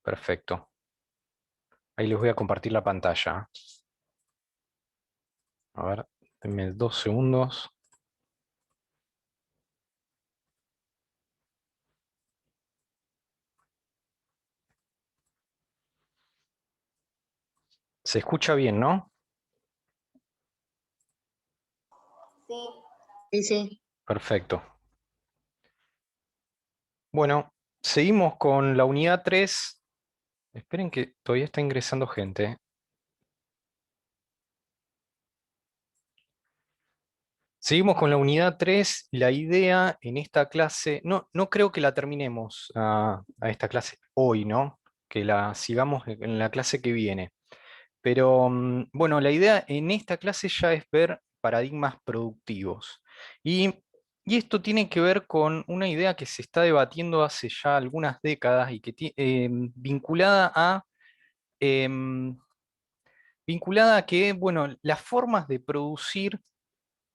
Perfecto. Ahí les voy a compartir la pantalla. A ver, denme 2 segundos. Se escucha bien, ¿no? Sí. Sí, sí. Perfecto. Bueno, seguimos con la unidad 3. Esperen que todavía está ingresando gente. Seguimos con la unidad 3. La idea en esta clase, no creo que la terminemos a esta clase hoy, ¿no? Que la sigamos en la clase que viene. Pero bueno, la idea en esta clase ya es ver paradigmas productivos. Y, y esto tiene que ver con una idea que se está debatiendo hace ya algunas décadas y que em, vinculada a que, bueno, las formas de producir,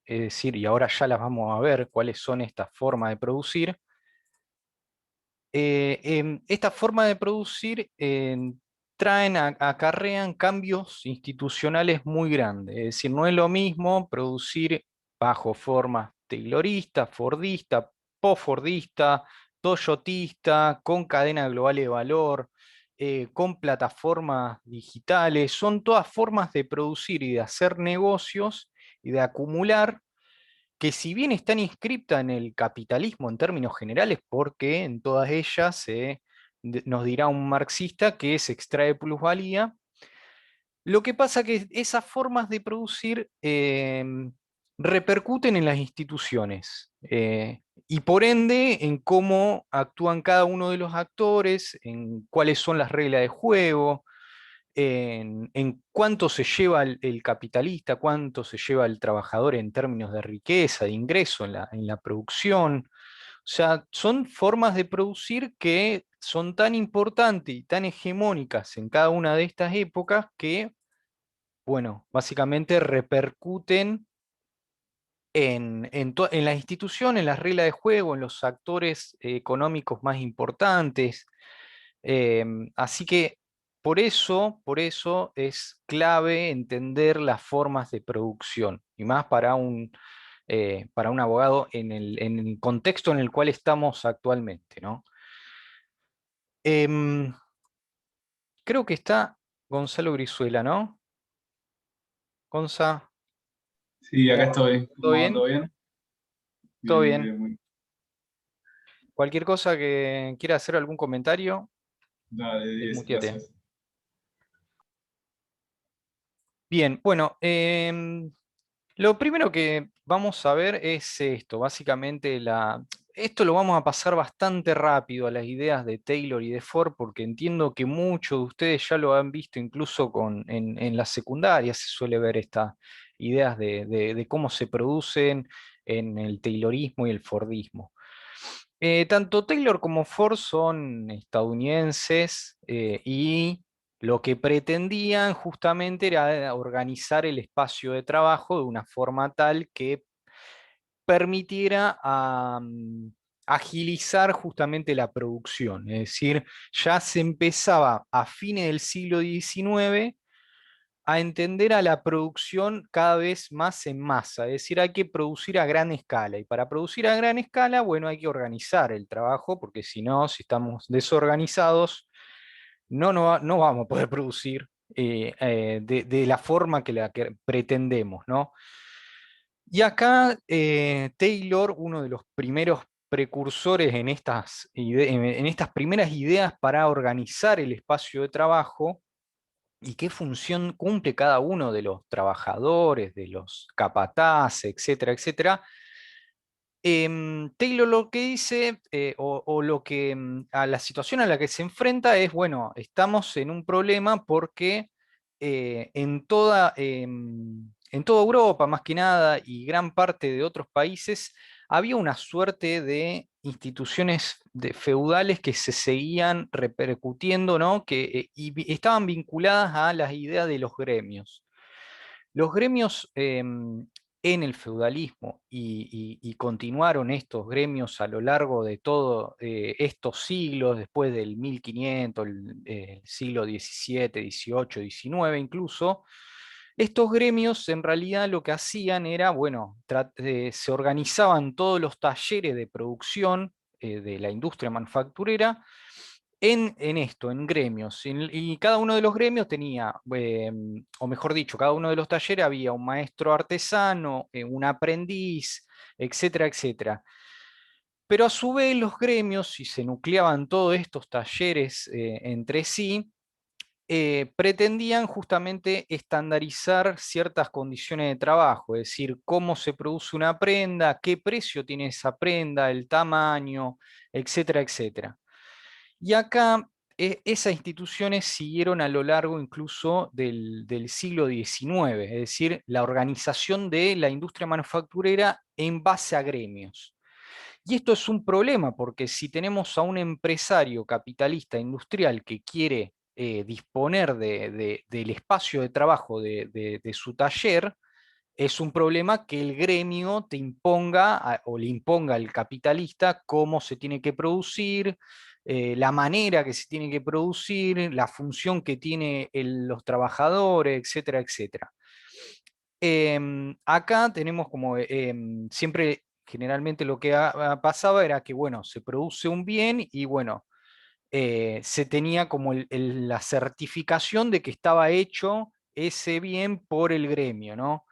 es decir, y ahora ya las vamos a ver cuáles son estas formas de producir. Esta forma de producir acarrean cambios institucionales muy grandes. Es decir, no es lo mismo producir bajo formas taylorista, fordista, post-fordista, toyotista, con cadena global de valor, con plataformas digitales. Son todas formas de producir y de hacer negocios y de acumular que si bien están inscriptas en el capitalismo en términos generales, porque en todas ellas nos dirá un marxista que se extrae plusvalía, lo que pasa que esas formas de producir repercuten en las instituciones y por ende en cómo actúan cada uno de los actores, en cuáles son las reglas de juego, en cuánto se lleva el capitalista, cuánto se lleva el trabajador en términos de riqueza, de ingreso en la producción. O sea, son formas de producir que son tan importantes y tan hegemónicas en cada una de estas épocas que, bueno, básicamente repercuten en la institución, en las reglas de juego, en los actores económicos más importantes. Así que por eso es clave entender las formas de producción, y más para un abogado en el contexto en el cual estamos actualmente, ¿no? Em, Creo que está Gonzalo Brizuela, ¿no? Gonza, Sí, acá ¿cómo va? estoy. ¿Todo ¿Cómo va? bien? ¿Todo bien? ¿Todo Bien, muy bien? bien, muy bien. Cualquier cosa que quiera hacer algún comentario, Dale, 10, desmuteate. gracias. Bien, bueno, lo primero que vamos a ver es esto, básicamente esto lo vamos a pasar bastante rápido a las ideas de Taylor y de Ford, porque entiendo que muchos de ustedes ya lo han visto incluso en la secundaria, se suele ver estas ideas de cómo se producen en el Taylorismo y el Fordismo. Tanto Taylor como Ford son estadounidenses y lo que pretendían justamente era organizar el espacio de trabajo de una forma tal que permitiera agilizar justamente la producción. Es decir, ya se empezaba a fines del siglo XIX a entender a la producción cada vez más en masa, es decir, hay que producir a gran escala, y para producir a gran escala, bueno, hay que organizar el trabajo, porque si no, si estamos desorganizados, no vamos a poder producir de la forma que pretendemos, ¿no? Y acá Taylor, uno de los primeros precursores en estas primeras ideas para organizar el espacio de trabajo, y qué función cumple cada uno de los trabajadores, de los capataces, etcétera, etcétera. Taylor lo que dice, o lo que a la situación a la que se enfrenta es, bueno, estamos en un problema porque en toda Europa, más que nada, y gran parte de otros países, había una suerte de instituciones feudales que se seguían repercutiendo, ¿no? Y estaban vinculadas a las ideas de los gremios. Los gremios en el feudalismo y continuaron estos gremios a lo largo de todos estos siglos, después del 1500, el siglo XVII, XVIII, XIX incluso, estos gremios en realidad lo que hacían era, bueno, se organizaban todos los talleres de producción de la industria manufacturera en esto, en gremios. Y cada uno de los gremios tenía, o mejor dicho, cada uno de los talleres había un maestro artesano, un aprendiz, etcétera, etcétera. Pero a su vez los gremios, si se nucleaban todos estos talleres entre sí, pretendían justamente estandarizar ciertas condiciones de trabajo, es decir, cómo se produce una prenda, qué precio tiene esa prenda, el tamaño, etcétera, etcétera. Y acá esas instituciones siguieron a lo largo incluso del siglo XIX, es decir, la organización de la industria manufacturera en base a gremios. Y esto es un problema porque si tenemos a un empresario capitalista industrial que quiere disponer del espacio de trabajo de su taller, es un problema que el gremio te imponga o le imponga al capitalista cómo se tiene que producir, la manera que se tiene que producir, la función que tienen los trabajadores, etcétera, etcétera. Acá tenemos como siempre, generalmente lo que pasaba era que, bueno, se produce un bien y, bueno, se tenía como la certificación de que estaba hecho ese bien por el gremio, ¿no?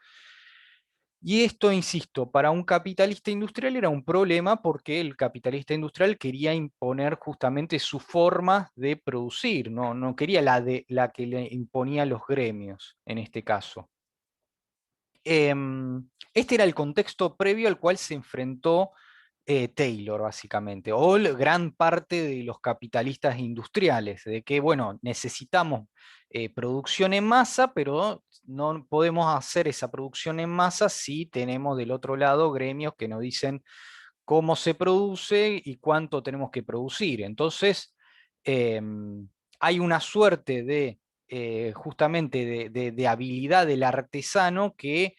Y esto, insisto, para un capitalista industrial era un problema porque el capitalista industrial quería imponer justamente su forma de producir, no quería la que le imponía los gremios en este caso. Este era el contexto previo al cual se enfrentó Taylor, básicamente, o gran parte de los capitalistas industriales, de que, bueno, necesitamos producción en masa, pero no podemos hacer esa producción en masa si tenemos del otro lado gremios que nos dicen cómo se produce y cuánto tenemos que producir. Entonces, hay una suerte de justamente de habilidad del artesano que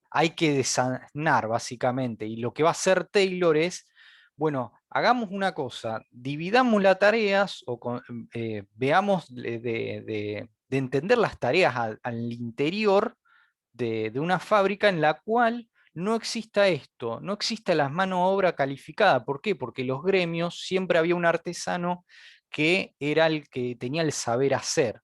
hay que desanar básicamente. Y lo que va a hacer Taylor es, bueno, hagamos una cosa, dividamos las tareas o veamos de entender las tareas al interior de una fábrica en la cual no exista esto, no exista la mano de obra calificada. ¿Por qué? Porque los gremios siempre había un artesano que era el que tenía el saber hacer.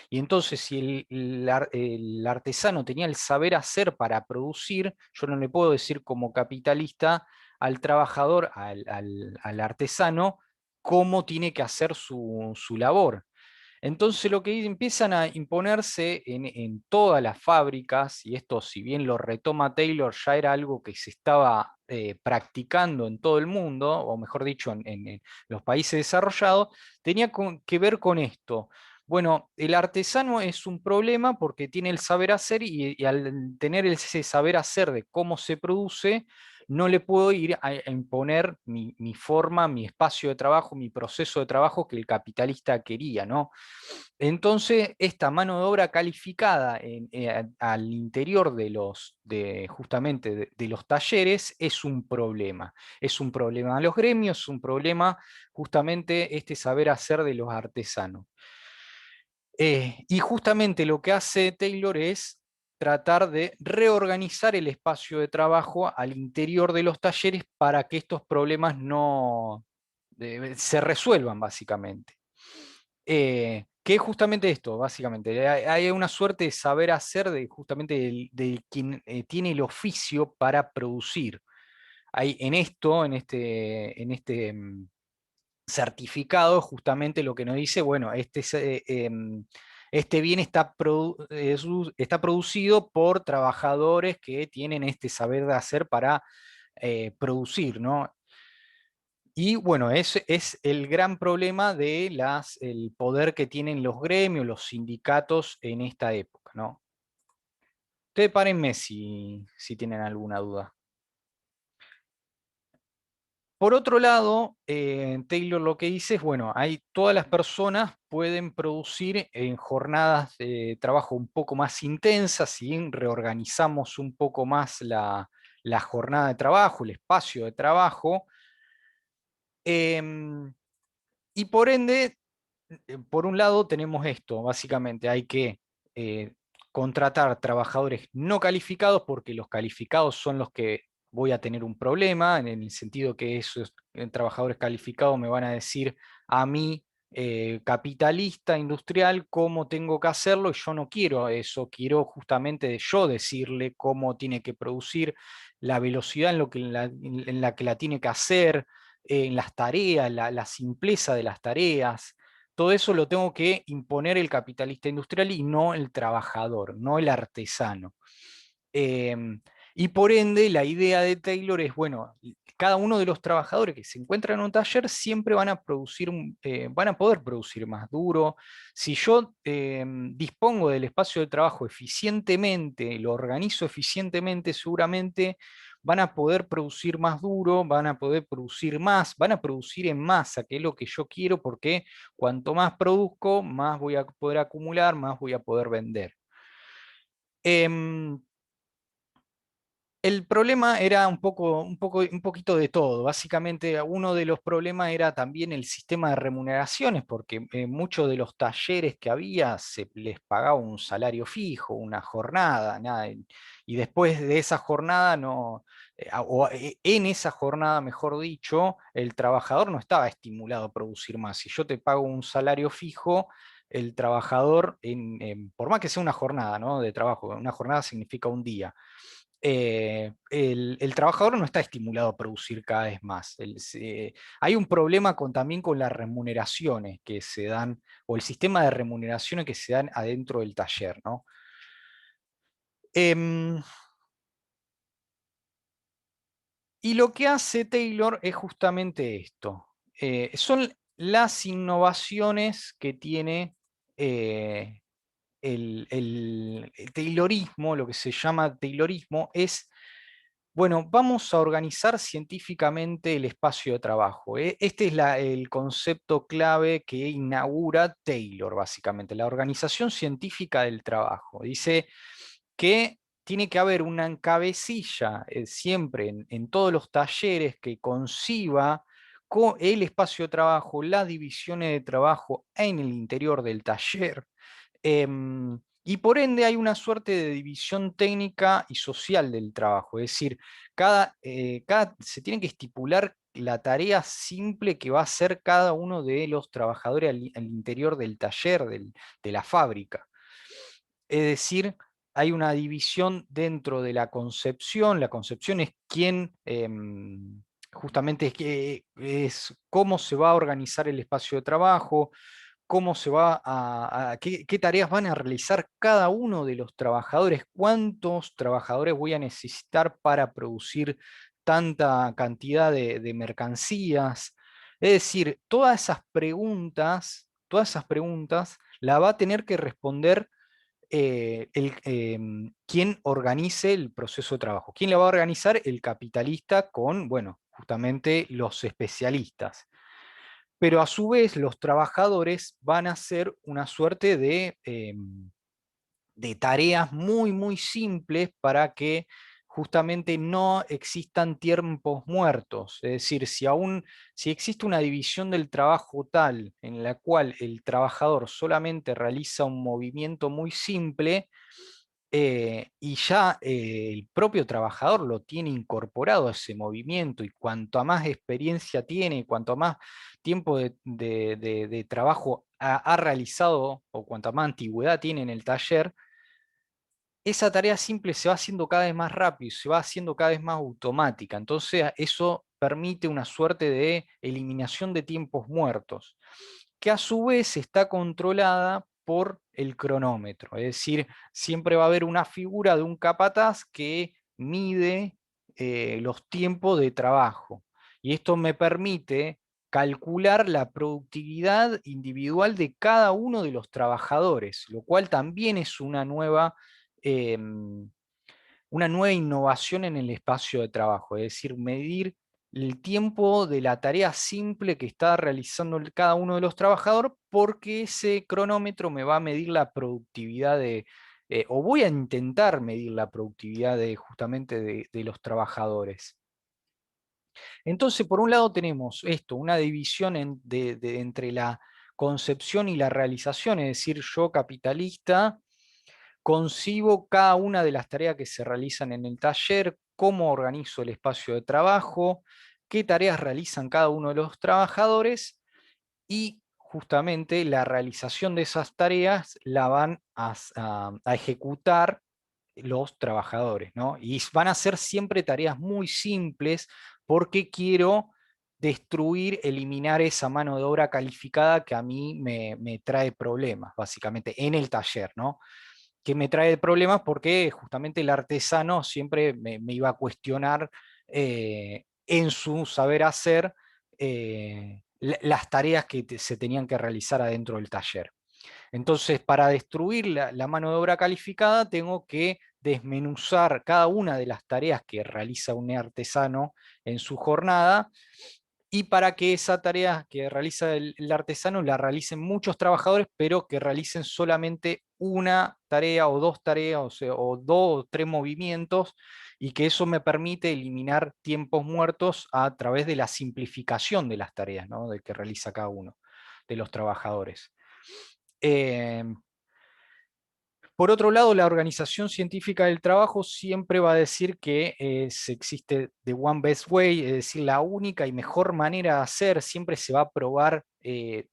Y entonces, si el artesano tenía el saber hacer para producir, yo no le puedo decir como capitalista al trabajador, al artesano, cómo tiene que hacer su labor. Entonces lo que empiezan a imponerse en todas las fábricas, y esto si bien lo retoma Taylor, ya era algo que se estaba practicando en todo el mundo, o mejor dicho, en los países desarrollados, tenía que ver con esto. Bueno, el artesano es un problema porque tiene el saber hacer y al tener ese saber hacer de cómo se produce, no le puedo ir a imponer mi forma, mi espacio de trabajo, mi proceso de trabajo que el capitalista quería, ¿no? Entonces, esta mano de obra calificada al interior justamente de los talleres es un problema. Es un problema a los gremios, es un problema justamente este saber hacer de los artesanos. Y justamente lo que hace Taylor es tratar de reorganizar el espacio de trabajo al interior de los talleres para que estos problemas no se resuelvan, básicamente. Que es justamente esto, básicamente. Hay una suerte de saber hacer de justamente de quien tiene el oficio para producir. Hay en esto, en este certificado, justamente lo que nos dice, bueno, este bien está producido por trabajadores que tienen este saber de hacer para producir, ¿no? Y bueno, ese es el gran problema de el poder que tienen los gremios, los sindicatos en esta época, ¿no? Ustedes párenme si tienen alguna duda. Por otro lado, Taylor lo que dice es, bueno, todas las personas pueden producir en jornadas de trabajo un poco más intensas, si reorganizamos un poco más la jornada de trabajo, el espacio de trabajo, y por ende, por un lado tenemos esto, básicamente hay que eh, contratar trabajadores no calificados porque los calificados son los que voy a tener un problema, en el sentido que esos trabajadores calificados me van a decir a mí, capitalista, industrial, cómo tengo que hacerlo, y yo no quiero eso, quiero justamente yo decirle cómo tiene que producir, la velocidad en la que la tiene que hacer, en las tareas, la simpleza de las tareas. Todo eso lo tengo que imponer el capitalista industrial y no el trabajador, no el artesano. Em, y por ende, la idea de Taylor es, bueno, cada uno de los trabajadores que se encuentran en un taller siempre van a producir, van a poder producir más duro. Si yo dispongo del espacio de trabajo eficientemente, lo organizo eficientemente, seguramente van a poder producir más duro, van a poder producir más, van a producir en masa, que es lo que yo quiero, porque cuanto más produzco, más voy a poder acumular, más voy a poder vender. Em, el problema era un poquito de todo. Básicamente, uno de los problemas era también el sistema de remuneraciones, porque muchos de los talleres que había se les pagaba un salario fijo, una jornada, nada, y después de esa jornada no, en esa jornada, mejor dicho, el trabajador no estaba estimulado a producir más. Si yo te pago un salario fijo, el trabajador, por más que sea una jornada, ¿no?, de trabajo, una jornada significa un día, el trabajador no está estimulado a producir cada vez más. Hay un problema también con las remuneraciones que se dan, o el sistema de remuneraciones que se dan adentro del taller, ¿no? Em, y lo que hace Taylor es justamente esto. Son las innovaciones que tiene el Taylorismo, lo que se llama Taylorismo, es, bueno, vamos a organizar científicamente el espacio de trabajo. Este es el concepto clave que inaugura Taylor, básicamente, la organización científica del trabajo. Dice que tiene que haber una cabecilla siempre en todos los talleres que conciba el espacio de trabajo, las divisiones de trabajo en el interior del taller. Y por ende hay una suerte de división técnica y social del trabajo, es decir, se tiene que estipular la tarea simple que va a hacer cada uno de los trabajadores al interior del taller, de la fábrica. Es decir, hay una división dentro de la concepción es quién, justamente es cómo se va a organizar el espacio de trabajo, cómo se va qué tareas van a realizar cada uno de los trabajadores, cuántos trabajadores voy a necesitar para producir tanta cantidad de mercancías. Es decir, todas esas preguntas la va a tener que responder quien organice el proceso de trabajo. ¿Quién la va a organizar? El capitalista con, bueno, justamente los especialistas. Pero a su vez los trabajadores van a hacer una suerte de tareas muy, muy simples para que justamente no existan tiempos muertos. Es decir, si existe una división del trabajo tal en la cual el trabajador solamente realiza un movimiento muy simple, y ya el propio trabajador lo tiene incorporado a ese movimiento, y cuanto más experiencia tiene, y cuanto más tiempo de trabajo ha realizado, o cuanta más antigüedad tiene en el taller, esa tarea simple se va haciendo cada vez más rápido y se va haciendo cada vez más automática. Entonces eso permite una suerte de eliminación de tiempos muertos, que a su vez está controlada por el cronómetro. Es decir, siempre va a haber una figura de un capataz que mide los tiempos de trabajo. Y esto me permite calcular la productividad individual de cada uno de los trabajadores, lo cual también es una nueva innovación en el espacio de trabajo, es decir, medir el tiempo de la tarea simple que está realizando cada uno de los trabajadores, porque ese cronómetro me va a medir la productividad o voy a intentar medir la productividad justamente de los trabajadores. Entonces, por un lado tenemos esto, una división entre la concepción y la realización, es decir, yo capitalista concibo cada una de las tareas que se realizan en el taller, cómo organizo el espacio de trabajo, qué tareas realizan cada uno de los trabajadores y justamente la realización de esas tareas la van a ejecutar los trabajadores, ¿no? Y van a ser siempre tareas muy simples porque quiero destruir, eliminar esa mano de obra calificada que a mí me trae problemas, básicamente, en el taller, ¿no? Que me trae problemas porque justamente el artesano siempre me iba a cuestionar en su saber hacer las tareas que se tenían que realizar adentro del taller. Entonces, para destruir la mano de obra calificada, tengo que desmenuzar cada una de las tareas que realiza un artesano en su jornada, y para que esa tarea que realiza el artesano la realicen muchos trabajadores, pero que realicen solamente una tarea o dos tareas, o dos o tres movimientos, y que eso me permite eliminar tiempos muertos a través de la simplificación de las tareas, ¿no? De que realiza cada uno de los trabajadores. Por otro lado, la Organización Científica del Trabajo siempre va a decir que existe the one best way, es decir, la única y mejor manera de hacer. Siempre se va a probar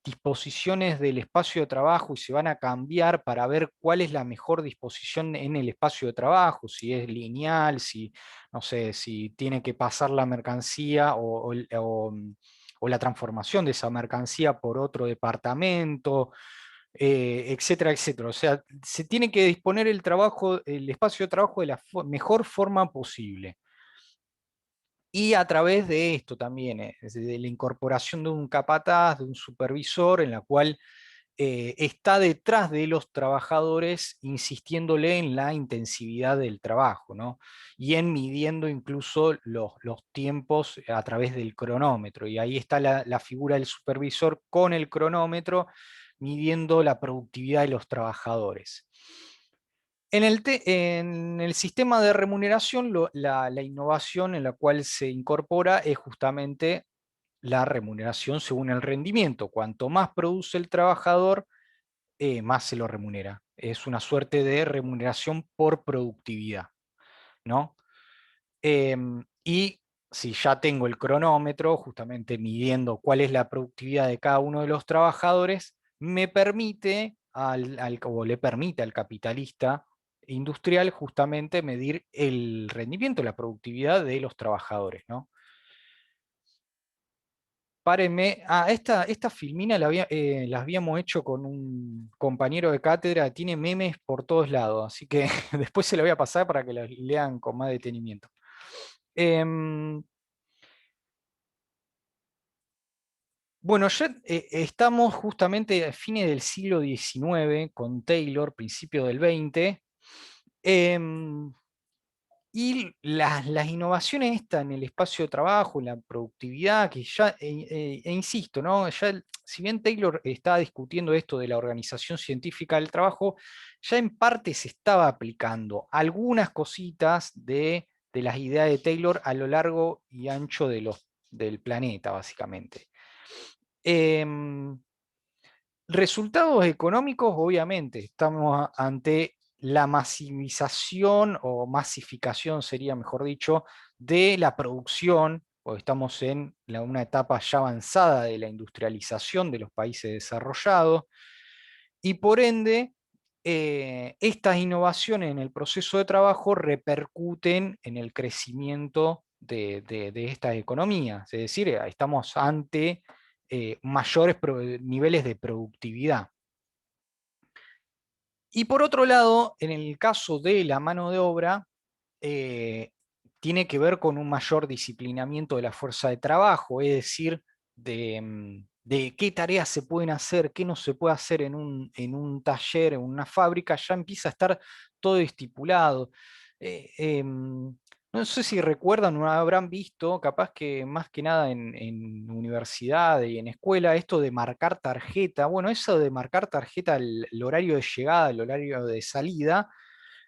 disposiciones del espacio de trabajo y se van a cambiar para ver cuál es la mejor disposición en el espacio de trabajo, si es lineal, si, no sé, si tiene que pasar la mercancía o la transformación de esa mercancía por otro departamento, etcétera, etcétera. O sea, se tiene que disponer el trabajo, el espacio de trabajo de la mejor forma posible. Y a través de esto también, de la incorporación de un capataz, de un supervisor, en la cual está detrás de los trabajadores, insistiéndole en la intensividad del trabajo, ¿no? Y en midiendo incluso los tiempos a través del cronómetro. Y ahí está la figura del supervisor con el cronómetro, midiendo la productividad de los trabajadores. En el sistema de remuneración, la innovación en la cual se incorpora es justamente la remuneración según el rendimiento. Cuanto más produce el trabajador, más se lo remunera. Es una suerte de remuneración por productividad, ¿no? Y si ya tengo el cronómetro, justamente midiendo cuál es la productividad de cada uno de los trabajadores, me permite o le permite al capitalista industrial justamente medir el rendimiento, la productividad de los trabajadores, ¿no? Párenme. Esta filmina la habíamos hecho con un compañero de cátedra, tiene memes por todos lados, así que después se la voy a pasar para que la lean con más detenimiento. Em, bueno, ya estamos justamente a fines del siglo XIX con Taylor, principio del XX. Y las innovaciones estas en el espacio de trabajo, en la productividad, que ya, insisto, ¿no? Ya, si bien Taylor estaba discutiendo esto de la organización científica del trabajo, ya en parte se estaba aplicando algunas cositas de las ideas de Taylor a lo largo y ancho del planeta, básicamente. Em, Resultados económicos, obviamente, estamos ante la masivización o masificación, sería mejor dicho, de la producción, porque estamos en una etapa ya avanzada de la industrialización de los países desarrollados, y por ende, estas innovaciones en el proceso de trabajo repercuten en el crecimiento de estas economías, es decir, estamos ante mayores niveles de productividad. Y por otro lado, en el caso de la mano de obra, tiene que ver con un mayor disciplinamiento de la fuerza de trabajo, es decir, de qué tareas se pueden hacer, qué no se puede hacer en un taller, en una fábrica, ya empieza a estar todo estipulado. No sé si recuerdan o habrán visto, capaz que más que nada en universidad y en escuela, esto de marcar tarjeta. Bueno, eso de marcar tarjeta, el horario de llegada, el horario de salida,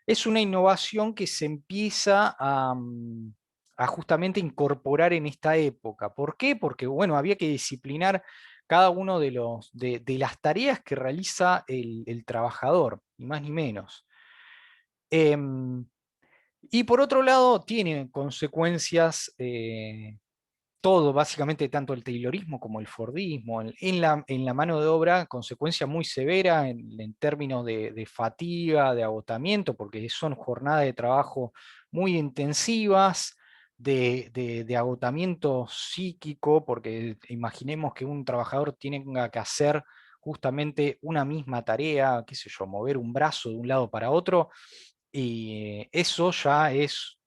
es una innovación que se empieza a justamente incorporar en esta época. ¿Por qué? Porque, bueno, había que disciplinar cada uno de las tareas que realiza el trabajador, ni más ni menos. Em, y por otro lado, tiene consecuencias, todo, básicamente, tanto el Taylorismo como el Fordismo, en la mano de obra, consecuencia muy severa en términos de fatiga, de agotamiento, porque son jornadas de trabajo muy intensivas, de agotamiento psíquico, porque imaginemos que un trabajador tenga que hacer justamente una misma tarea, qué sé yo, mover un brazo de un lado para otro, y eso ya es,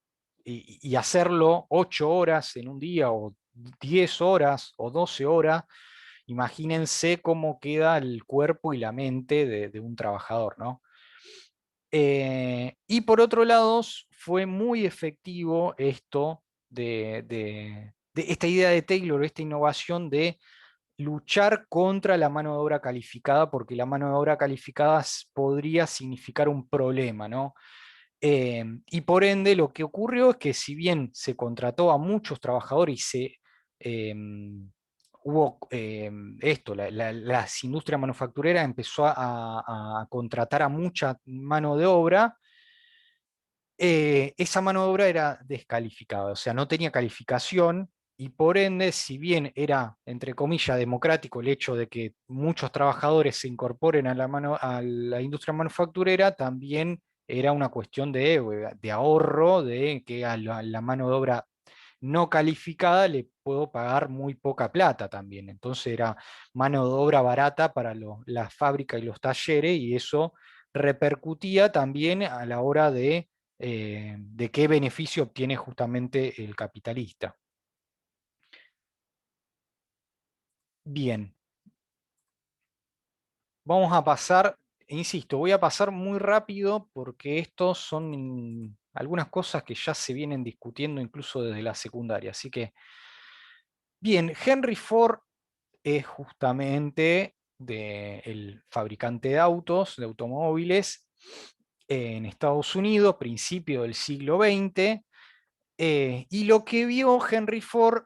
y hacerlo 8 horas en un día, o 10 horas, o 12 horas, imagínense cómo queda el cuerpo y la mente de un trabajador, ¿no? Y por otro lado, fue muy efectivo esto de esta idea de Taylor, esta innovación de luchar contra la mano de obra calificada, porque la mano de obra calificada podría significar un problema, ¿no? Y por ende lo que ocurrió es que si bien se contrató a muchos trabajadores y hubo esto, las industrias manufactureras empezó a contratar a mucha mano de obra, esa mano de obra era descalificada, o sea, no tenía calificación, y por ende, si bien era, entre comillas, democrático el hecho de que muchos trabajadores se incorporen a la industria manufacturera, también era una cuestión de ahorro, de que la mano de obra no calificada le puedo pagar muy poca plata también. Entonces era mano de obra barata para las fábricas y los talleres, y eso repercutía también a la hora de qué beneficio obtiene justamente el capitalista. Bien, vamos a pasar, insisto, voy a pasar muy rápido porque estos son algunas cosas que ya se vienen discutiendo incluso desde la secundaria. Así que, bien, Henry Ford es justamente el fabricante de autos, de automóviles, en Estados Unidos, principio del siglo XX. Y lo que vio Henry Ford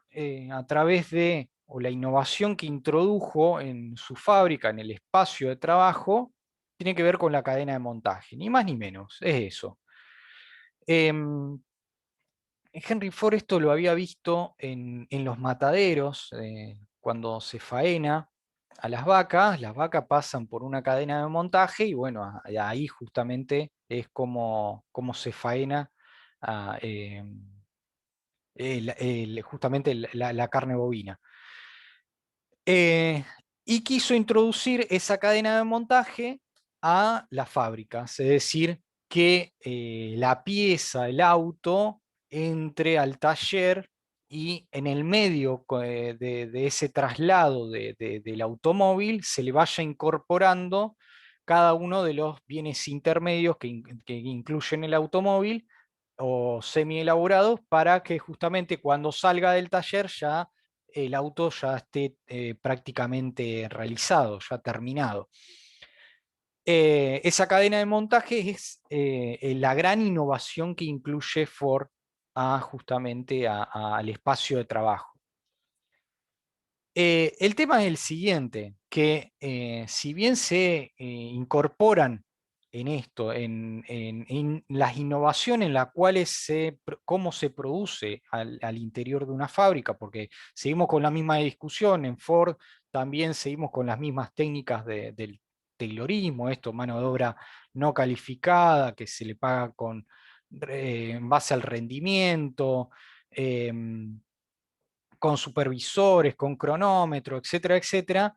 a través de, o la innovación que introdujo en su fábrica, en el espacio de trabajo, tiene que ver con la cadena de montaje, ni más ni menos, es eso. Em, Henry Ford esto lo había visto en los mataderos, cuando se faena a las vacas pasan por una cadena de montaje y bueno, ahí justamente es como se faena a, justamente la carne bovina. Eh, y quiso introducir esa cadena de montaje a las fábricas, es decir, que la pieza, el auto, entre al taller y en el medio de ese traslado del automóvil se le vaya incorporando cada uno de los bienes intermedios que incluyen el automóvil o semi elaborados, para que justamente cuando salga del taller ya el auto ya esté prácticamente realizado, ya terminado. Esa cadena de montaje es la gran innovación que incluye Ford justamente al espacio de trabajo. El tema es el siguiente, que si bien se incorporan en esto, en las innovaciones en las cuales cómo se produce al interior de una fábrica, porque seguimos con la misma discusión, en Ford también seguimos con las mismas técnicas del Taylorismo, esto, mano de obra no calificada, que se le paga en base al rendimiento, con supervisores, con cronómetro, etcétera, etcétera.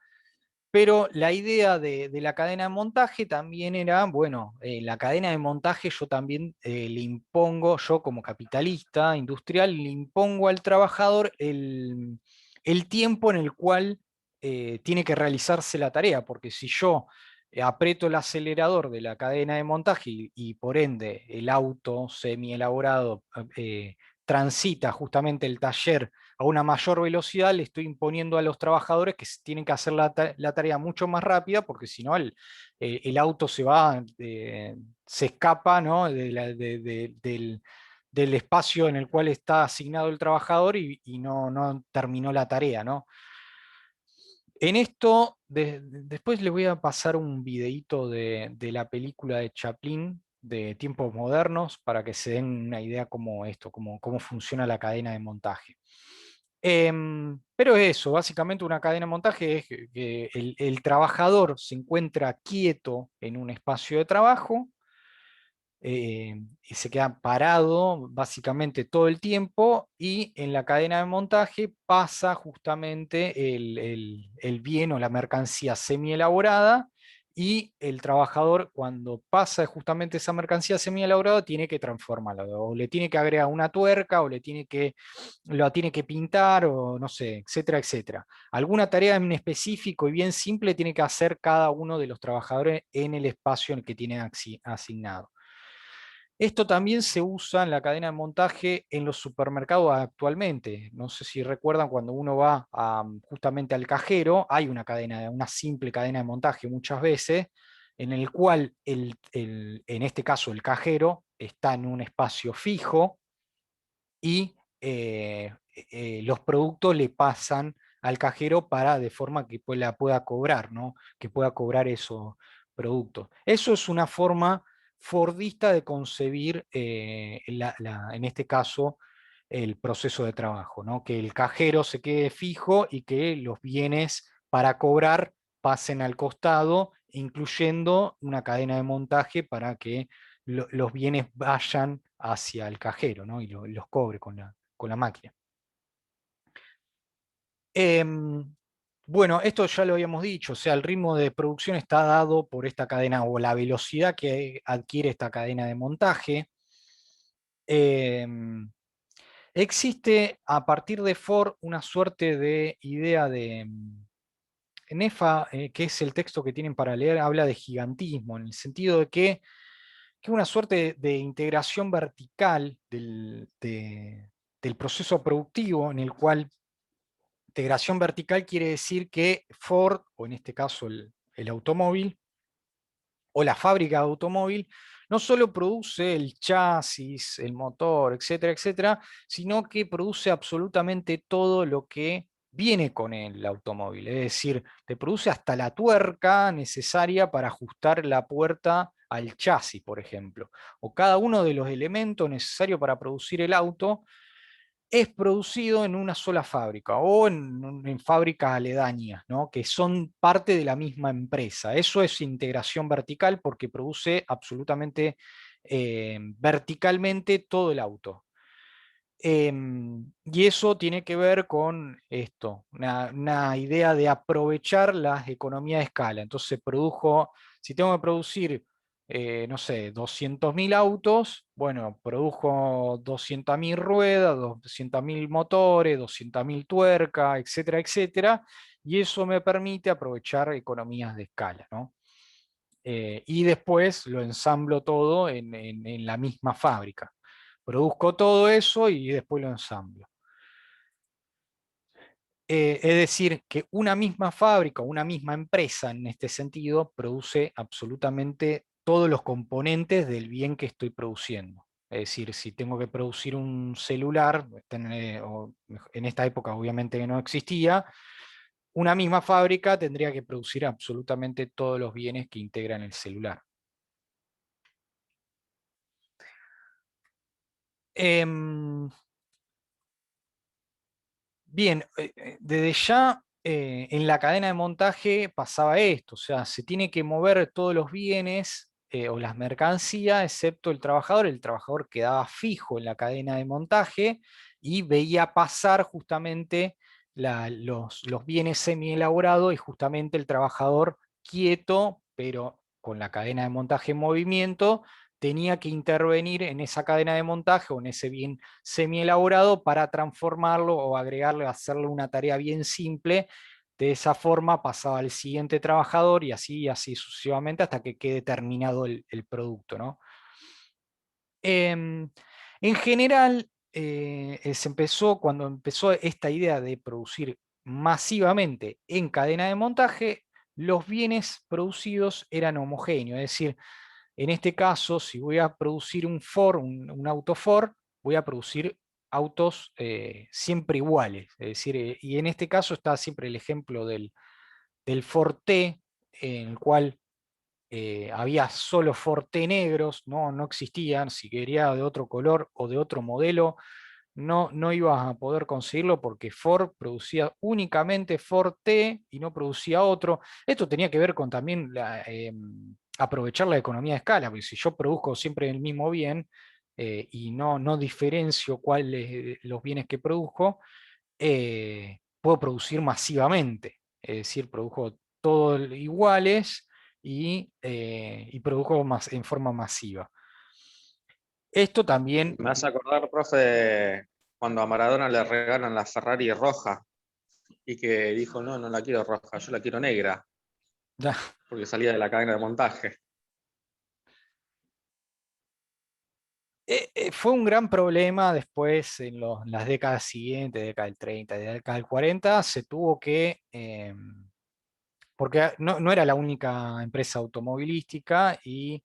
Pero la idea de la cadena de montaje también era, bueno, la cadena de montaje yo también le impongo, yo como capitalista industrial, le impongo al trabajador el tiempo en el cual tiene que realizarse la tarea, porque si yo aprieto el acelerador de la cadena de montaje y por ende el auto semi-elaborado transita justamente el taller a una mayor velocidad, le estoy imponiendo a los trabajadores que tienen que hacer la tarea mucho más rápida, porque si no el auto se escapa, ¿no? Del espacio en el cual está asignado el trabajador y no terminó la tarea, ¿no? En esto, después le voy a pasar un videíto de la película de Chaplin, de tiempos modernos, para que se den una idea cómo funciona la cadena de montaje. Pero eso, básicamente una cadena de montaje es que el trabajador se encuentra quieto en un espacio de trabajo, y se queda parado básicamente todo el tiempo, y en la cadena de montaje pasa justamente el bien o la mercancía semi elaborada, y el trabajador, cuando pasa justamente esa mercancía semi elaborada, tiene que transformarla, o le tiene que agregar una tuerca, o lo tiene que pintar, o no sé, etcétera, etcétera. Alguna tarea en específico y bien simple tiene que hacer cada uno de los trabajadores en el espacio en el que tiene asignado. Esto también se usa en la cadena de montaje en los supermercados actualmente. No sé si recuerdan, cuando uno va justamente al cajero, hay una simple cadena de montaje muchas veces, en el cual en este caso el cajero está en un espacio fijo y los productos le pasan al cajero de forma que la pueda cobrar, ¿no? Que pueda cobrar esos productos. Eso es una forma fordista de concebir, en este caso, el proceso de trabajo, ¿no? Que el cajero se quede fijo y que los bienes para cobrar pasen al costado, incluyendo una cadena de montaje para que los bienes vayan hacia el cajero, ¿no? Y los cobre con la máquina. Bueno, esto ya lo habíamos dicho, o sea, el ritmo de producción está dado por esta cadena, o la velocidad que adquiere esta cadena de montaje. Existe a partir de Ford una suerte de idea de Nefa, que es el texto que tienen para leer, habla de gigantismo, en el sentido de que es una suerte de integración vertical del proceso productivo, en el cual integración vertical quiere decir que Ford, o en este caso el automóvil, o la fábrica de automóvil, no solo produce el chasis, el motor, etcétera, etcétera, sino que produce absolutamente todo lo que viene con el automóvil. Es decir, te produce hasta la tuerca necesaria para ajustar la puerta al chasis, por ejemplo. O cada uno de los elementos necesarios para producir el auto es producido en una sola fábrica o en fábricas aledañas, ¿no? Que son parte de la misma empresa. Eso es integración vertical, porque produce absolutamente verticalmente todo el auto. Y eso tiene que ver con esto, una idea de aprovechar las economías de escala. Entonces si tengo que producir, no sé, 200.000 autos, bueno, produjo 200.000 ruedas, 200.000 motores, 200.000 tuercas, etcétera, etcétera, y eso me permite aprovechar economías de escala, ¿no? Y después lo ensamblo todo en la misma fábrica. Produzco todo eso y después lo ensamblo. Es decir, que una misma fábrica, una misma empresa en este sentido, produce absolutamente todos los componentes del bien que estoy produciendo. Es decir, si tengo que producir un celular, en esta época obviamente que no existía, una misma fábrica tendría que producir absolutamente todos los bienes que integran el celular. Bien, desde ya en la cadena de montaje pasaba esto, o sea, se tiene que mover todos los bienes o las mercancías, excepto el trabajador quedaba fijo en la cadena de montaje y veía pasar justamente los bienes semi elaborados, y justamente el trabajador quieto, pero con la cadena de montaje en movimiento, tenía que intervenir en esa cadena de montaje o en ese bien semi elaborado para transformarlo o agregarle, hacerle una tarea bien simple, De esa forma pasaba al siguiente trabajador y así sucesivamente hasta que quede terminado el producto, ¿no? En general, cuando empezó esta idea de producir masivamente en cadena de montaje, los bienes producidos eran homogéneos, es decir, en este caso, si voy a producir un Ford, un auto Ford, voy a producir autos siempre iguales. Es decir, y en este caso está siempre el ejemplo del Ford T, en el cual había solo Ford T negros, no existían. Si quería de otro color o de otro modelo, no ibas a poder conseguirlo porque Ford producía únicamente Ford T y no producía otro. Esto tenía que ver con también aprovechar la economía de escala, porque si yo produzco siempre el mismo bien y no diferencio cuáles los bienes que produzco, puedo producir masivamente. Es decir, produjo todos iguales y produjo en forma masiva. Esto también... Me hace acordar, profe, cuando a Maradona le regalan la Ferrari roja y que dijo, no la quiero roja, yo la quiero negra, porque salía de la cadena de montaje. Fue un gran problema después en las décadas siguientes, década del 30, década del 40, se tuvo que, porque no era la única empresa automovilística y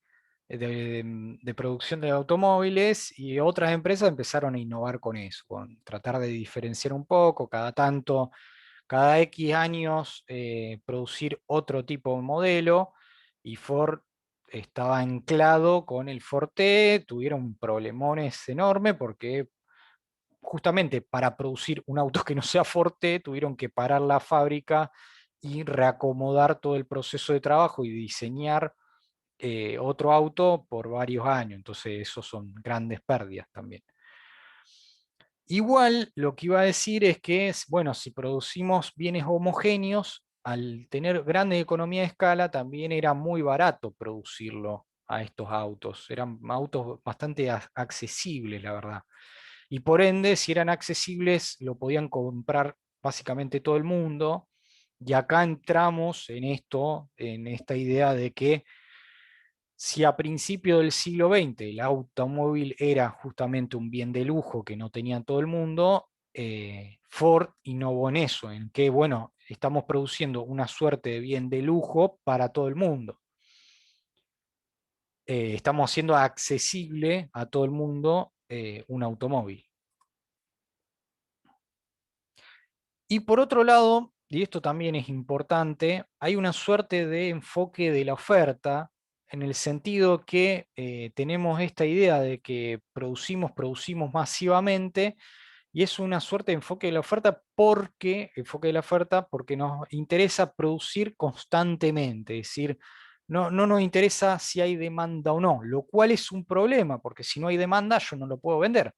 de producción de automóviles, y otras empresas empezaron a innovar con eso, con tratar de diferenciar un poco, cada X años producir otro tipo de modelo, y Ford estaba anclado con el Forte, tuvieron problemones enormes porque justamente para producir un auto que no sea Forte tuvieron que parar la fábrica y reacomodar todo el proceso de trabajo y diseñar otro auto por varios años. Entonces, eso son grandes pérdidas también. Igual, lo que iba a decir es que, bueno, si producimos bienes homogéneos, al tener grande economía de escala, también era muy barato producirlo a estos autos. Eran autos bastante accesibles, la verdad. Y por ende, si eran accesibles, lo podían comprar básicamente todo el mundo. Y acá entramos en esto, en esta idea de que si a principios del siglo XX el automóvil era justamente un bien de lujo que no tenía todo el mundo, Ford innovó en eso, en que, bueno, estamos produciendo una suerte de bien de lujo para todo el mundo. Estamos haciendo accesible a todo el mundo un automóvil. Y por otro lado, y esto también es importante, hay una suerte de enfoque de la oferta, en el sentido que tenemos esta idea de que producimos masivamente, y es una suerte de enfoque de la oferta porque nos interesa producir constantemente, es decir, no nos interesa si hay demanda o no, lo cual es un problema, porque si no hay demanda yo no lo puedo vender.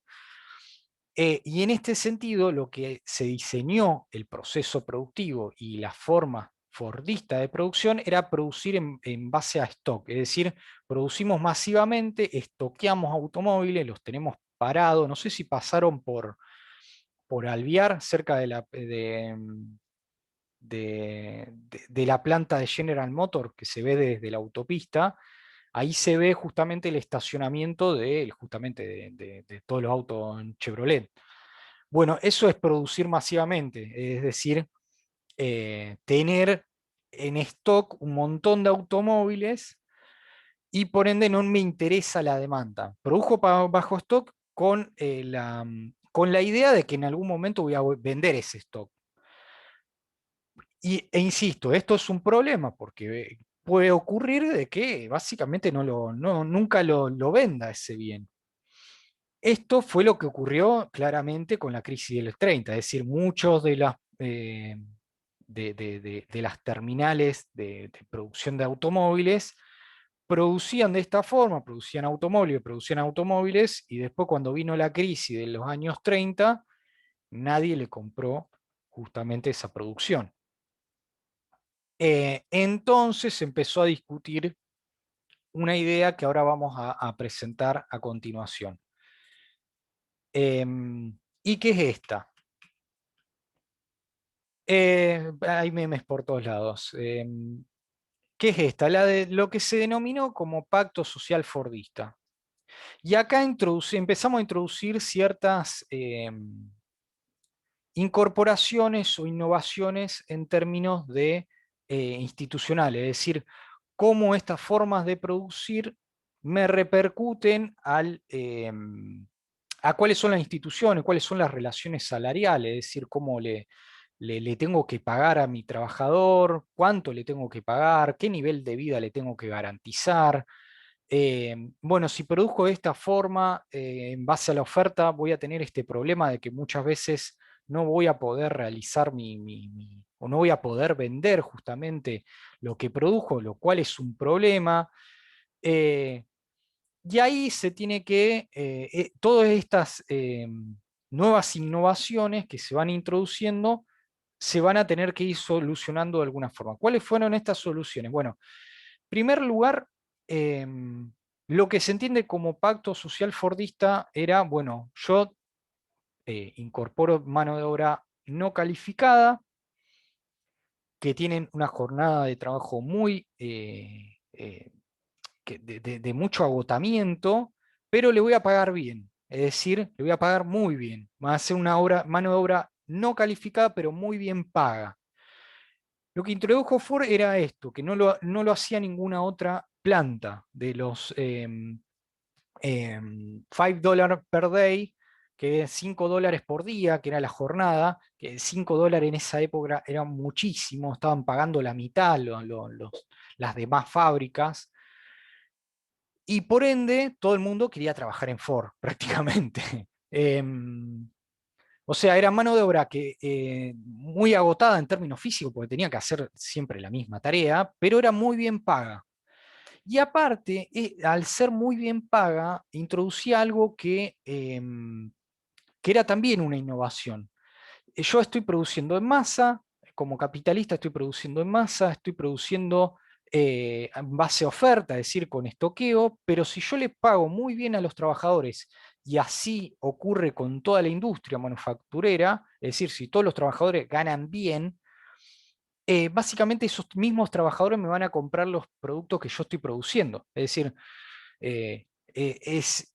Y en este sentido, lo que se diseñó el proceso productivo y la forma fordista de producción era producir en base a stock, es decir, producimos masivamente, estoqueamos automóviles, los tenemos parados, no sé si pasaron por Alvear, cerca de la planta de General Motors, que se ve desde la autopista. Ahí se ve justamente el estacionamiento justamente de todos los autos en Chevrolet. Bueno, eso es producir masivamente, es decir, tener en stock un montón de automóviles y por ende no me interesa la demanda. Produjo bajo stock con la idea de que en algún momento voy a vender ese stock. E insisto, esto es un problema porque puede ocurrir de que básicamente nunca lo venda ese bien. Esto fue lo que ocurrió claramente con la crisis del 30, es decir, muchos de las terminales de producción de automóviles producían de esta forma, producían automóviles, y después cuando vino la crisis de los años 30, nadie le compró justamente esa producción. Entonces se empezó a discutir una idea que ahora vamos a presentar a continuación. ¿Y qué es esta? Hay memes por todos lados. ¿Qué es esta? La de lo que se denominó como pacto social fordista. Y acá empezamos a introducir ciertas incorporaciones o innovaciones en términos de institucionales, es decir, cómo estas formas de producir me repercuten a cuáles son las instituciones, cuáles son las relaciones salariales, es decir, cómo le tengo que pagar a mi trabajador, cuánto le tengo que pagar, qué nivel de vida le tengo que garantizar. Bueno, si produzco de esta forma, en base a la oferta, voy a tener este problema de que muchas veces no voy a poder realizar o no voy a poder vender justamente lo que produjo, lo cual es un problema. Y ahí se tiene que, todas estas nuevas innovaciones que se van introduciendo, se van a tener que ir solucionando de alguna forma. ¿Cuáles fueron estas soluciones? Bueno, en primer lugar, lo que se entiende como pacto social fordista era, bueno, yo incorporo mano de obra no calificada, que tienen una jornada de trabajo muy de mucho agotamiento, pero le voy a pagar bien. Es decir, le voy a pagar muy bien. Va a ser una mano de obra no calificada, pero muy bien paga. Lo que introdujo Ford era esto, que no lo hacía ninguna otra planta de los $5 per day, que es $5 por día, que era la jornada, que $5 en esa época era muchísimo, estaban pagando la mitad las demás fábricas, y por ende todo el mundo quería trabajar en Ford, prácticamente. O sea, era mano de obra muy agotada en términos físicos, porque tenía que hacer siempre la misma tarea, pero era muy bien paga. Y aparte, al ser muy bien paga, introducía algo que era también una innovación. Yo estoy produciendo en masa, como capitalista estoy produciendo en masa, estoy produciendo en base a oferta, es decir, con estoqueo, pero si yo le pago muy bien a los trabajadores, y así ocurre con toda la industria manufacturera, es decir, si todos los trabajadores ganan bien, básicamente esos mismos trabajadores me van a comprar los productos que yo estoy produciendo. Es decir,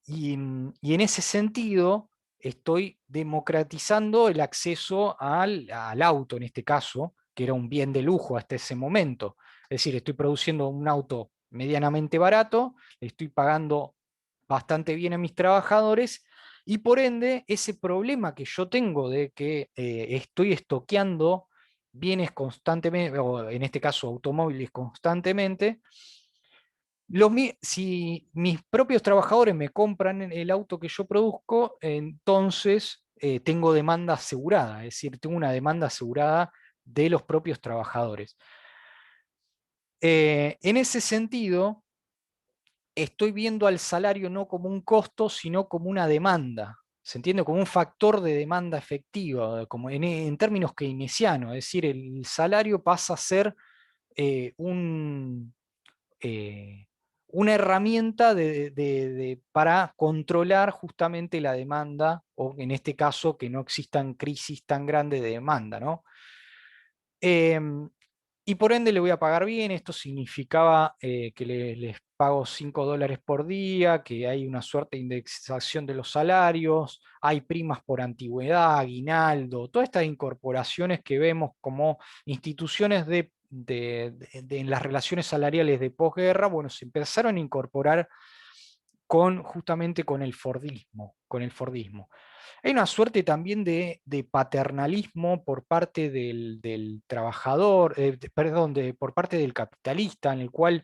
y en ese sentido estoy democratizando el acceso al auto, en este caso, que era un bien de lujo hasta ese momento. Es decir, estoy produciendo un auto medianamente barato, le estoy pagando bastante bien a mis trabajadores, y por ende ese problema que yo tengo de que estoy estoqueando bienes constantemente, o en este caso automóviles constantemente, si mis propios trabajadores me compran el auto que yo produzco, entonces tengo demanda asegurada, es decir, tengo una demanda asegurada de los propios trabajadores. En ese sentido, estoy viendo al salario no como un costo, sino como una demanda. ¿Se entiende? Como un factor de demanda efectiva, como en términos keynesianos, es decir, el salario pasa a ser eh, un, eh, una herramienta para controlar justamente la demanda, o en este caso que no existan crisis tan grandes de demanda, ¿no? Em, y por ende le voy a pagar bien. Esto significaba que les pago $5 por día, que hay una suerte de indexación de los salarios, hay primas por antigüedad, aguinaldo, todas estas incorporaciones que vemos como instituciones en las relaciones salariales de posguerra, bueno, se empezaron a incorporar justamente con el Fordismo, Hay una suerte también de paternalismo por parte del trabajador, perdón, por parte del capitalista, en el cual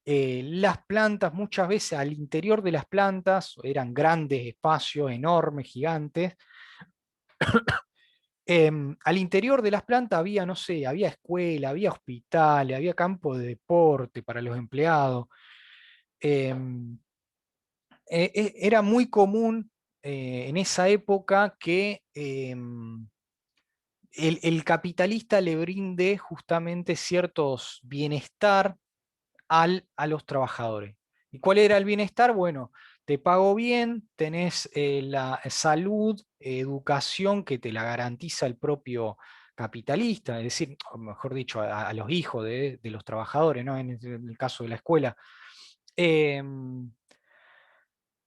las plantas, muchas veces al interior de las plantas, eran grandes espacios, enormes, gigantes. Al interior de las plantas había, no sé, había escuela, había hospitales, había campo de deporte para los empleados. Em, Era muy común en esa época que el capitalista le brinde justamente ciertos bienestar a los trabajadores. ¿Y cuál era el bienestar? Bueno, te pago bien, tenés la salud, educación que te la garantiza el propio capitalista, es decir, o mejor dicho, a los hijos de los trabajadores, ¿no? En el caso de la escuela.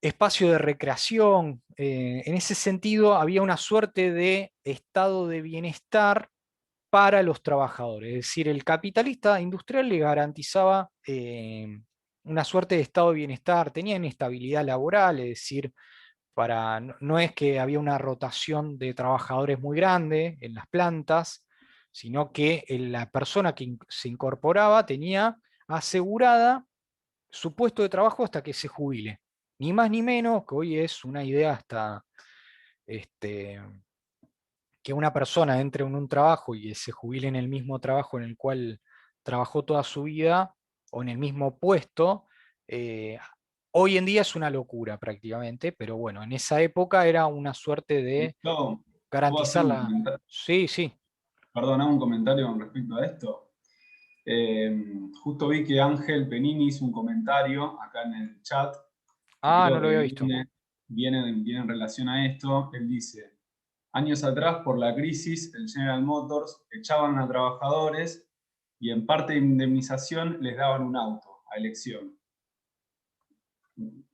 Espacio de recreación, en ese sentido había una suerte de estado de bienestar para los trabajadores, es decir, el capitalista industrial le garantizaba una suerte de estado de bienestar, tenía inestabilidad laboral, es decir, no es que había una rotación de trabajadores muy grande en las plantas, sino que la persona que se incorporaba tenía asegurada su puesto de trabajo hasta que se jubile. Ni más ni menos, que hoy es una idea hasta que una persona entre en un trabajo y se jubile en el mismo trabajo en el cual trabajó toda su vida, o en el mismo puesto, hoy en día es una locura prácticamente, pero bueno, en esa época era una suerte de No, ¿puedo hacer garantizar un la... comentario? Sí, sí. Perdona, un comentario con respecto a esto. Justo vi que Ángel Penini hizo un comentario acá en el chat, que Ah, no creo lo que había visto. viene en relación a esto. Él dice, años atrás, por la crisis, el General Motors echaban a trabajadores y en parte de indemnización les daban un auto a elección.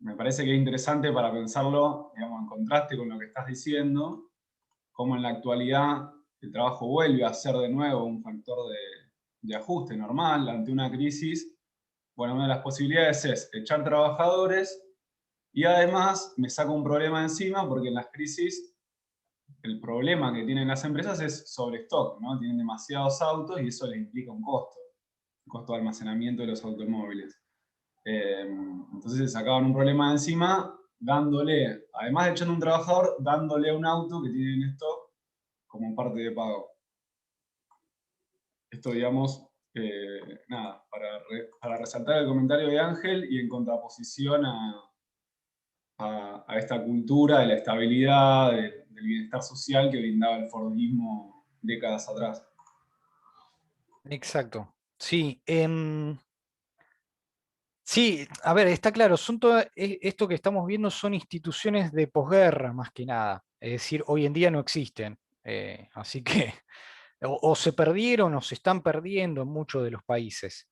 Me parece que es interesante para pensarlo, digamos, en contraste con lo que estás diciendo, cómo en la actualidad el trabajo vuelve a ser de nuevo un factor de ajuste normal ante una crisis. Bueno, una de las posibilidades es echar trabajadores y además me saco un problema encima porque en las crisis el problema que tienen las empresas es sobre stock, ¿no? Tienen demasiados autos y eso les implica un costo de almacenamiento de los automóviles. Entonces se sacaban un problema de encima dándole, además de echando un trabajador, dándole un auto que tienen en stock como parte de pago. Esto, digamos, nada, para resaltar el comentario de Ángel y en contraposición a esta cultura de la estabilidad, del bienestar social que brindaba el Fordismo décadas atrás. Exacto. Sí. Sí, a ver, está claro, esto que estamos viendo son instituciones de posguerra más que nada. Es decir, hoy en día no existen. Así que o se perdieron o se están perdiendo en muchos de los países.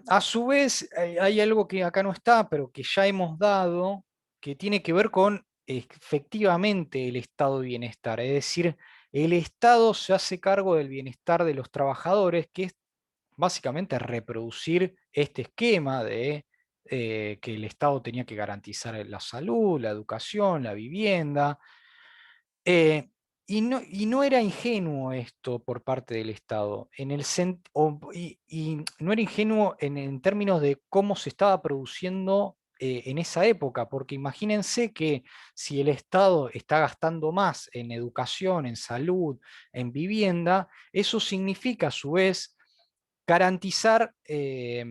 A su vez, hay algo que acá no está, pero que ya hemos dado, que tiene que ver con efectivamente el estado de bienestar. Es decir, el Estado se hace cargo del bienestar de los trabajadores, que es básicamente reproducir este esquema de que el Estado tenía que garantizar la salud, la educación, la vivienda. eh, y no era ingenuo esto por parte del Estado, y no era ingenuo en términos de cómo se estaba produciendo en esa época, porque imagínense que si el Estado está gastando más en educación, en salud, en vivienda, eso significa a su vez garantizar que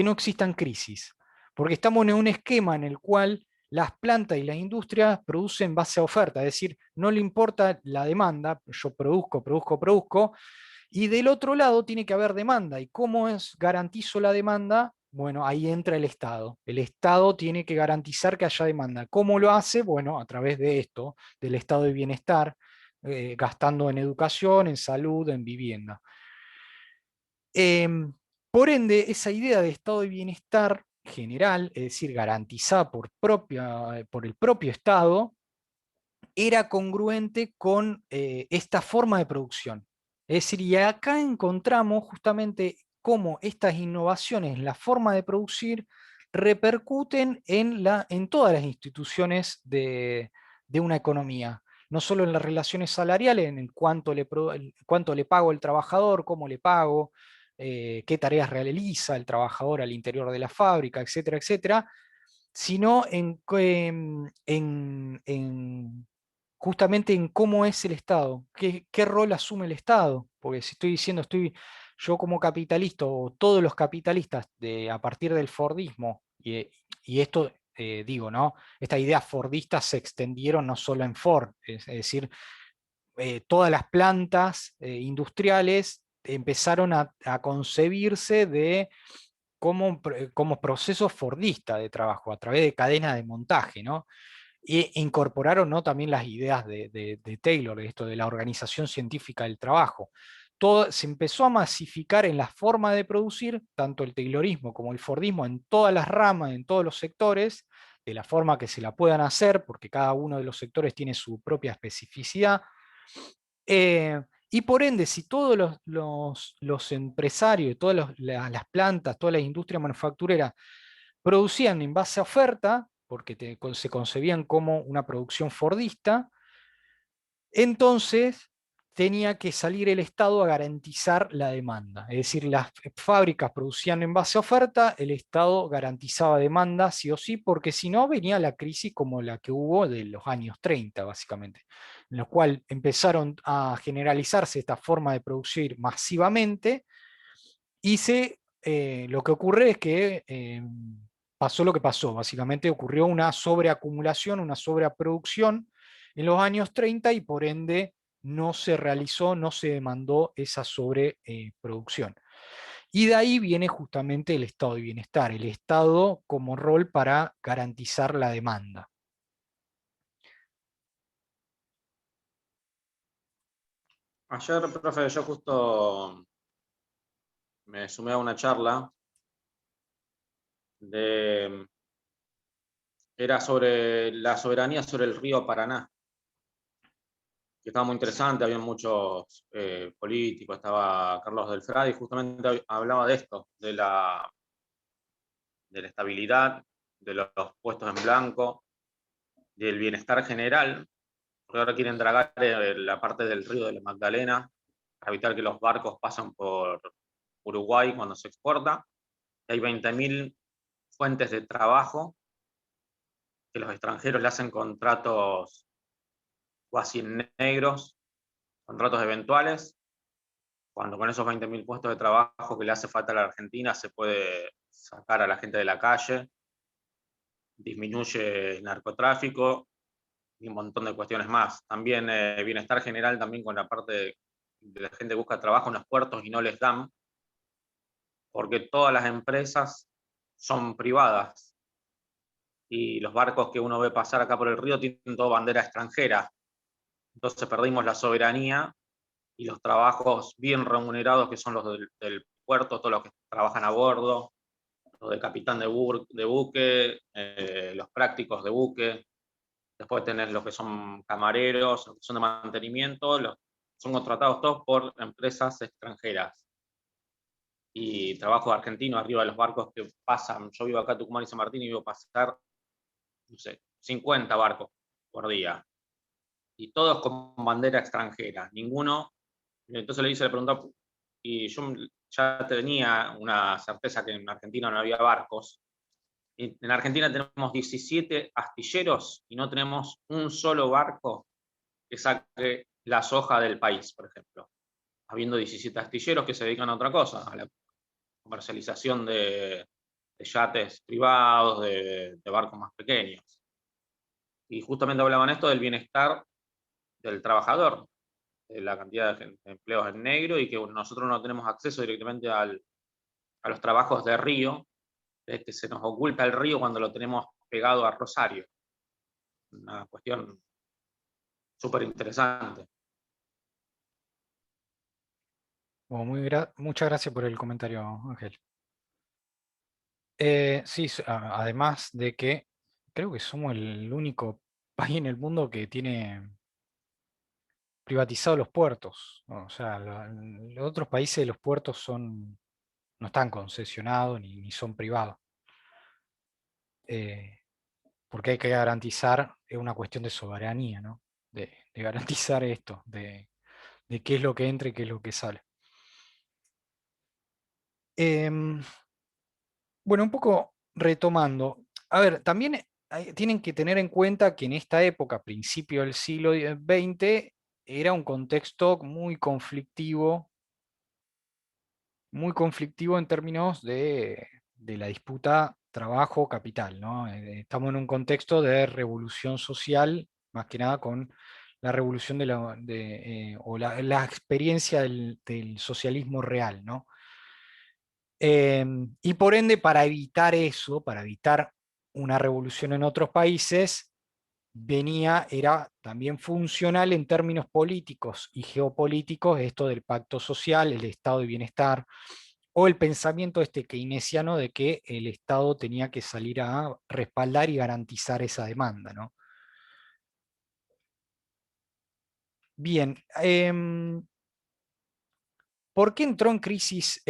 no existan crisis, porque estamos en un esquema en el cual las plantas y las industrias producen base a oferta, es decir, no le importa la demanda, yo produzco, y del otro lado tiene que haber demanda. ¿Y cómo garantizo la demanda? Bueno, ahí entra el Estado. El Estado tiene que garantizar que haya demanda. ¿Cómo lo hace? Bueno, a través de esto, del estado de bienestar, gastando en educación, en salud, en vivienda. Por ende, esa idea de estado de bienestar general, es decir, garantizada por el propio Estado, era congruente con esta forma de producción. Es decir, y acá encontramos justamente cómo estas innovaciones en la forma de producir repercuten en todas las instituciones de una economía, no solo en las relaciones salariales, en cuánto le pago al trabajador, cómo le pago, qué tareas realiza el trabajador al interior de la fábrica, etcétera, etcétera, sino justamente en cómo es el Estado, qué rol asume el Estado. Porque si estoy diciendo, yo como capitalista, o todos los capitalistas a partir del Fordismo, y esto digo, ¿no? Estas ideas fordistas se extendieron no solo en Ford, es decir, todas las plantas industriales empezaron a concebirse como proceso fordista de trabajo, a través de cadenas de montaje, ¿no? E incorporaron, ¿no?, también las ideas de Taylor, de esto de la organización científica del trabajo. Todo, se empezó a masificar en la forma de producir, tanto el Taylorismo como el Fordismo, en todas las ramas, en todos los sectores, de la forma que se la puedan hacer, porque cada uno de los sectores tiene su propia especificidad. Y por ende, si todos los empresarios, todas las plantas, toda la industria manufacturera producían en base a oferta, porque se concebían como una producción fordista, entonces tenía que salir el Estado a garantizar la demanda. Es decir, las fábricas producían en base a oferta, el Estado garantizaba demanda sí o sí, porque si no venía la crisis como la que hubo de los años 30, básicamente, en los cuales empezaron a generalizarse esta forma de producir masivamente, y lo que ocurre es que pasó lo que pasó. Básicamente ocurrió una sobreacumulación, una sobreproducción en los años 30, y por ende no se realizó, no se demandó esa sobreproducción. Y de ahí viene justamente el estado de bienestar, el Estado como rol para garantizar la demanda. Ayer, profe, yo justo me sumé a una charla era sobre la soberanía sobre el río Paraná, que estaba muy interesante, había muchos políticos, estaba Carlos Delfrade, y justamente hablaba de esto, de la estabilidad, de los puestos en blanco, del bienestar general, porque ahora quieren dragar la parte del río de la Magdalena para evitar que los barcos pasen por Uruguay cuando se exporta. Hay 20.000 fuentes de trabajo que los extranjeros le hacen contratos cuasi negros, contratos eventuales, cuando con esos 20.000 puestos de trabajo que le hace falta a la Argentina se puede sacar a la gente de la calle, disminuye el narcotráfico y un montón de cuestiones más. También bienestar general, también con la parte de la gente que busca trabajo en los puertos y no les dan, porque todas las empresas son privadas y los barcos que uno ve pasar acá por el río tienen toda bandera extranjera. Entonces perdimos la soberanía y los trabajos bien remunerados que son los del puerto, todos los que trabajan a bordo, los de capitán de buque, los prácticos de buque. Después tenés los que son camareros, los que son de mantenimiento, son contratados todos por empresas extranjeras. Y trabajo argentino arriba de los barcos que pasan. Yo vivo acá en Tucumán y San Martín y vivo pasar, no sé, 50 barcos por día. Y todos con bandera extranjera. Ninguno. Entonces le hice la pregunta, y yo ya tenía una certeza que en Argentina no había barcos. En Argentina tenemos 17 astilleros y no tenemos un solo barco que saque la soja del país, por ejemplo. Habiendo 17 astilleros que se dedican a otra cosa, a la comercialización de yates privados, de barcos más pequeños. Y justamente hablaban esto del bienestar del trabajador, de la cantidad de empleos en negro, y que nosotros no tenemos acceso directamente a los trabajos de río, que se nos oculta el río cuando lo tenemos pegado a Rosario. Una cuestión súper interesante. Bueno, muchas gracias por el comentario, Ángel. Sí, además de que creo que somos el único país en el mundo que tiene privatizados los puertos, ¿no? O sea, los otros países los puertos no están concesionados ni son privados. Porque hay que garantizar, es una cuestión de soberanía, ¿no? De garantizar esto, de qué es lo que entra y qué es lo que sale. Bueno, un poco retomando. A ver, también tienen que tener en cuenta que en esta época, principio del siglo XX, era un contexto muy conflictivo en términos de la disputa trabajo-capital, ¿no? Estamos en un contexto de revolución social, más que nada con la revolución o la experiencia del socialismo real, ¿no? Y por ende, para evitar eso, para evitar una revolución en otros países, era también funcional en términos políticos y geopolíticos, esto del pacto social, el estado de bienestar, o el pensamiento keynesiano de que el Estado tenía que salir a respaldar y garantizar esa demanda, ¿no? Bien, ¿por qué entró en crisis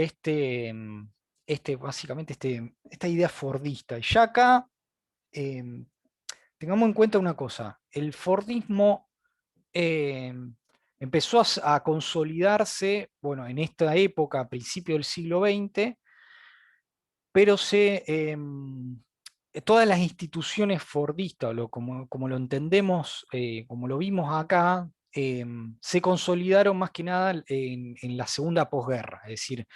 básicamente esta idea fordista? Y ya acá, tengamos en cuenta una cosa, el fordismo empezó a consolidarse, bueno, en esta época, a principios del siglo XX, pero todas las instituciones fordistas, como lo entendemos, como lo vimos acá, se consolidaron más que nada en la segunda posguerra, es decir,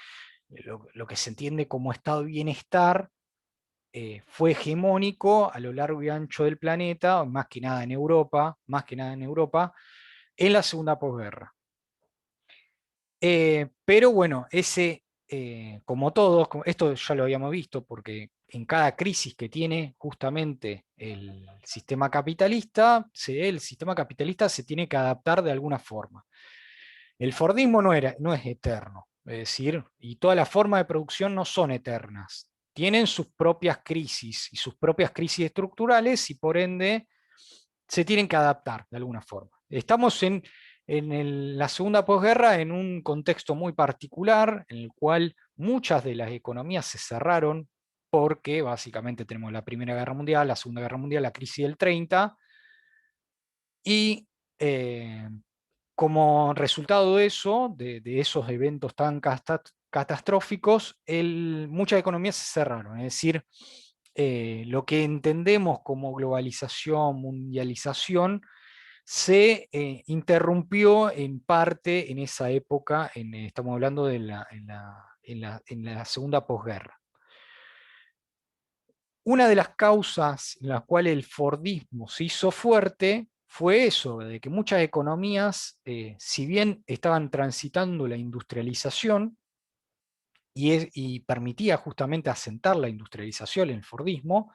lo que se entiende como estado de bienestar fue hegemónico a lo largo y ancho del planeta, más que nada en Europa, en la segunda posguerra. Pero bueno, como todos, esto ya lo habíamos visto, porque en cada crisis que tiene justamente el sistema capitalista, el sistema capitalista se tiene que adaptar de alguna forma. El Fordismo no es eterno, es decir, y todas las formas de producción no son eternas. Tienen sus propias crisis y sus propias crisis estructurales y por ende se tienen que adaptar de alguna forma. Estamos en la segunda posguerra en un contexto muy particular en el cual muchas de las economías se cerraron porque básicamente tenemos la Primera Guerra Mundial, la Segunda Guerra Mundial, la crisis del 30, y como resultado de eso, de esos eventos tan catastróficos, muchas economías se cerraron. Es decir, lo que entendemos como globalización, mundialización, se interrumpió en parte en esa época, estamos hablando de en la segunda posguerra. Una de las causas en las cuales el Fordismo se hizo fuerte fue eso, de que muchas economías, si bien estaban transitando la industrialización, y permitía justamente asentar la industrialización en el Fordismo,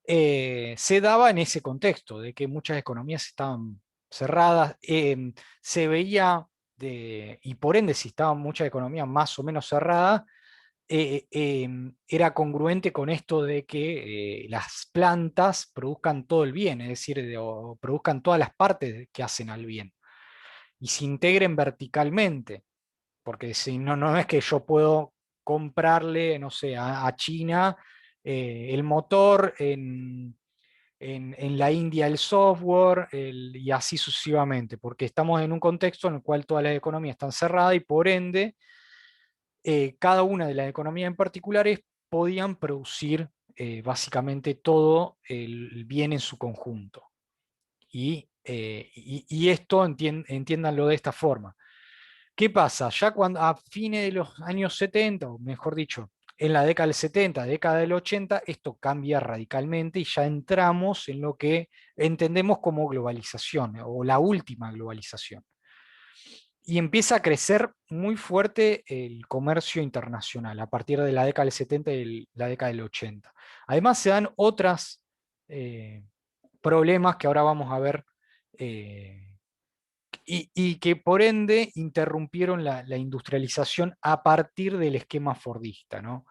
se daba en ese contexto, de que muchas economías estaban cerradas, se veía, y por ende si estaban muchas economías más o menos cerradas, era congruente con esto de que las plantas produzcan todo el bien, es decir, o produzcan todas las partes que hacen al bien, y se integren verticalmente, porque si no, no es que yo puedo comprarle, no sé, a China el motor, en la India el software, y así sucesivamente, porque estamos en un contexto en el cual todas las economías están cerradas y por ende cada una de las economías en particulares podían producir básicamente todo el bien en su conjunto. Y esto entiéndanlo de esta forma. ¿Qué pasa? Ya cuando a fines de los años 70, o mejor dicho, en la década del 70, década del 80, esto cambia radicalmente y ya entramos en lo que entendemos como globalización o la última globalización. Y empieza a crecer muy fuerte el comercio internacional a partir de la década del 70 y la década del 80. Además se dan otros problemas que ahora vamos a ver y que por ende interrumpieron la industrialización a partir del esquema fordista, ¿no?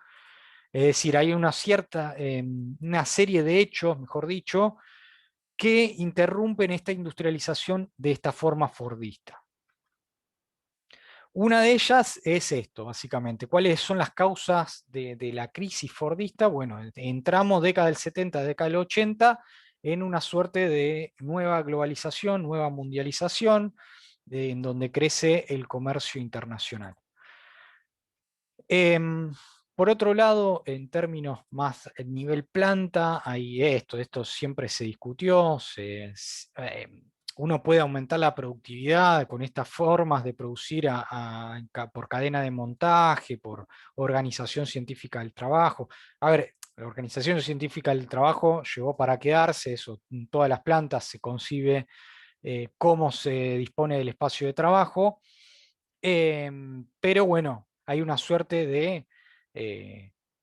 Es decir, hay una serie de hechos, mejor dicho, que interrumpen esta industrialización de esta forma fordista. Una de ellas es esto, básicamente. ¿Cuáles son las causas de la crisis fordista? Bueno, entramos década del 70, década del 80, en una suerte de nueva globalización, nueva mundialización, en donde crece el comercio internacional. Por otro lado, en términos más a nivel planta, hay esto siempre se discutió, uno puede aumentar la productividad con estas formas de producir por cadena de montaje, por organización científica del trabajo. A ver, la organización científica del trabajo llegó para quedarse, eso en todas las plantas se concibe cómo se dispone del espacio de trabajo, pero bueno, hay una suerte de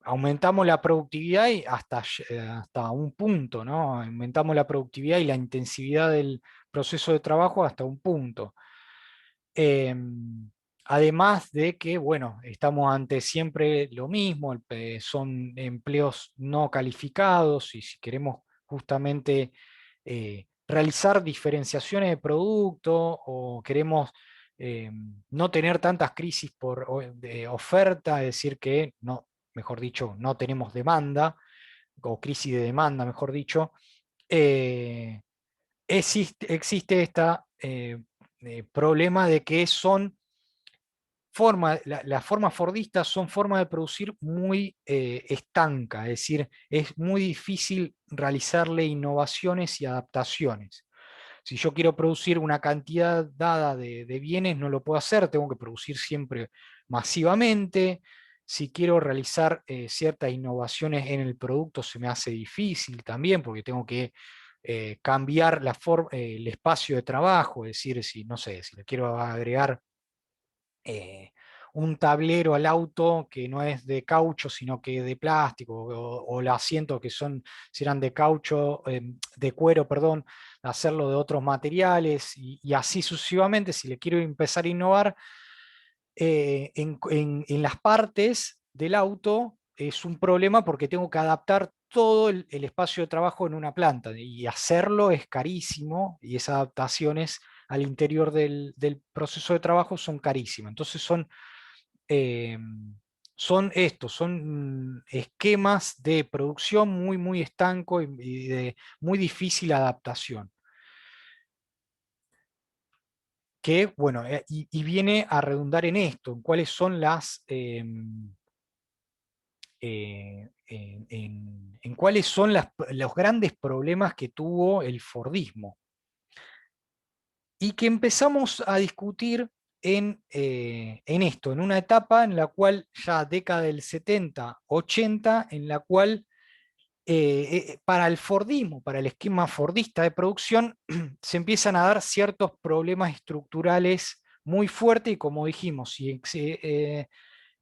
aumentamos la productividad y hasta un punto, ¿no? Aumentamos la productividad y la intensividad del proceso de trabajo hasta un punto. Además de que, bueno, estamos ante siempre lo mismo, son empleos no calificados y si queremos justamente realizar diferenciaciones de producto o queremos no tener tantas crisis de oferta, es decir, que no, mejor dicho, no tenemos demanda, o crisis de demanda, mejor dicho, eh, existe este problema de que las formas fordistas son formas de producir muy estancas, es decir, es muy difícil realizarle innovaciones y adaptaciones. Si yo quiero producir una cantidad dada de bienes, no lo puedo hacer, tengo que producir siempre masivamente. Si quiero realizar ciertas innovaciones en el producto, se me hace difícil también, porque tengo que cambiar el espacio de trabajo, es decir, si, no sé, si le quiero agregar un tablero al auto que no es de caucho, sino que de plástico, o los asientos que si eran de caucho, de cuero, perdón, hacerlo de otros materiales, y así sucesivamente, si le quiero empezar a innovar, en las partes del auto es un problema porque tengo que adaptar todo el espacio de trabajo en una planta, y hacerlo es carísimo, y esas adaptaciones al interior del proceso de trabajo son carísimas. Entonces eh, son esquemas de producción muy, muy estanco y de muy difícil adaptación. Que, bueno, y viene a redundar en esto, en cuáles son en cuáles son los grandes problemas que tuvo el Fordismo, y que empezamos a discutir en esto, en una etapa en la cual ya década del 70, 80, en la cual para el Fordismo, para el esquema fordista de producción, se empiezan a dar ciertos problemas estructurales muy fuertes, y como dijimos, si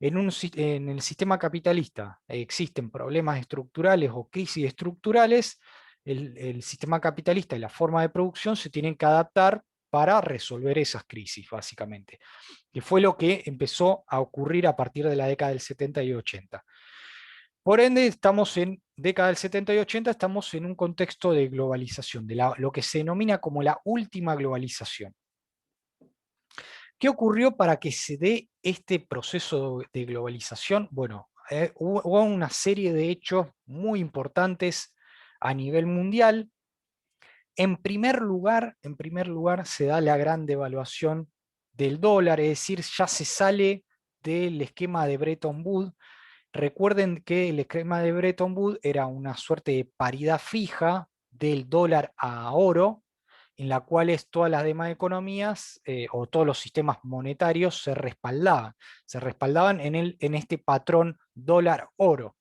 en el sistema capitalista existen problemas estructurales o crisis estructurales, el sistema capitalista y la forma de producción se tienen que adaptar para resolver esas crisis, básicamente, que fue lo que empezó a ocurrir a partir de la década del 70 y 80. Por ende, estamos en década del 70 y 80, estamos en un contexto de globalización, de lo que se denomina como la última globalización. ¿Qué ocurrió para que se dé este proceso de globalización? Bueno, hubo una serie de hechos muy importantes a nivel mundial. En primer lugar se da la gran devaluación del dólar, es decir, ya se sale del esquema de Bretton Woods. Recuerden que el esquema de Bretton Woods era una suerte de paridad fija del dólar a oro, en la cual todas las demás economías o todos los sistemas monetarios se respaldaban en este patrón dólar-oro.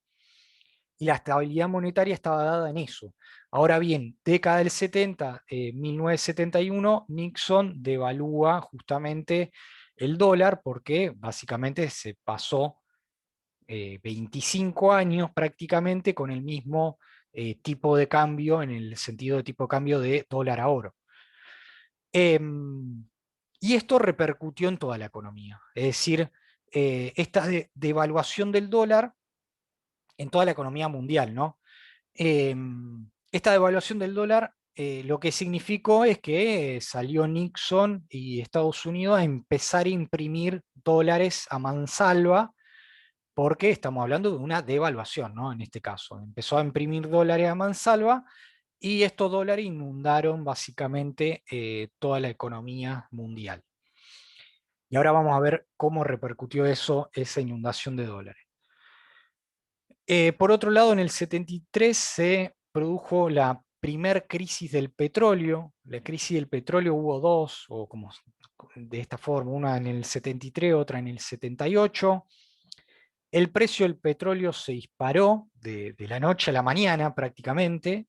Y la estabilidad monetaria estaba dada en eso. Ahora bien, década del 70, 1971, Nixon devalúa justamente el dólar porque básicamente se pasó 25 años prácticamente con el mismo tipo de cambio, en el sentido de tipo de cambio de dólar a oro. Y esto repercutió en toda la economía. Es decir, esta devaluación del dólar en toda la economía mundial, ¿no? Esta devaluación del dólar lo que significó es que salió Nixon y Estados Unidos a empezar a imprimir dólares a mansalva, porque estamos hablando de una devaluación, ¿no? En este caso, empezó a imprimir dólares a mansalva, y estos dólares inundaron básicamente toda la economía mundial. Y ahora vamos a ver cómo repercutió esa inundación de dólares. Por otro lado, en el 73 se produjo la primer crisis del petróleo. La crisis del petróleo hubo dos, o como de esta forma, una en el 73, otra en el 78. El precio del petróleo se disparó de la noche a la mañana prácticamente,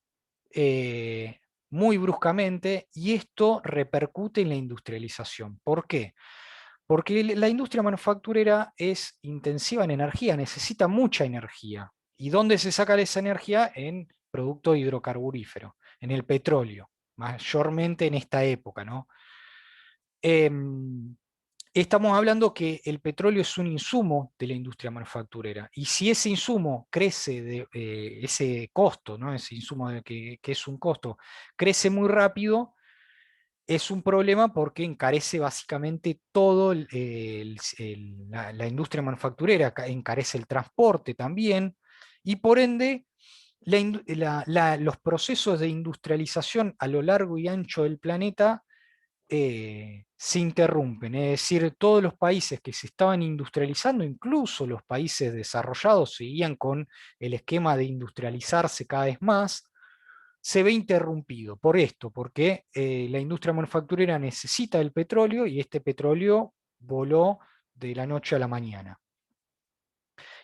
muy bruscamente, y esto repercute en la industrialización. ¿Por qué? Porque la industria manufacturera es intensiva en energía, necesita mucha energía. ¿Y dónde se saca esa energía? En producto hidrocarburífero, en el petróleo, mayormente en esta época, ¿no? Estamos hablando que el petróleo es un insumo de la industria manufacturera, y si ese insumo crece, ese costo, ¿no? Ese insumo que es un costo, crece muy rápido, es un problema porque encarece básicamente todo la industria manufacturera, encarece el transporte también, y por ende los procesos de industrialización a lo largo y ancho del planeta se interrumpen. Es decir, todos los países que se estaban industrializando, incluso los países desarrollados, seguían con el esquema de industrializarse cada vez más, se ve interrumpido por esto, porque la industria manufacturera necesita el petróleo y este petróleo voló de la noche a la mañana.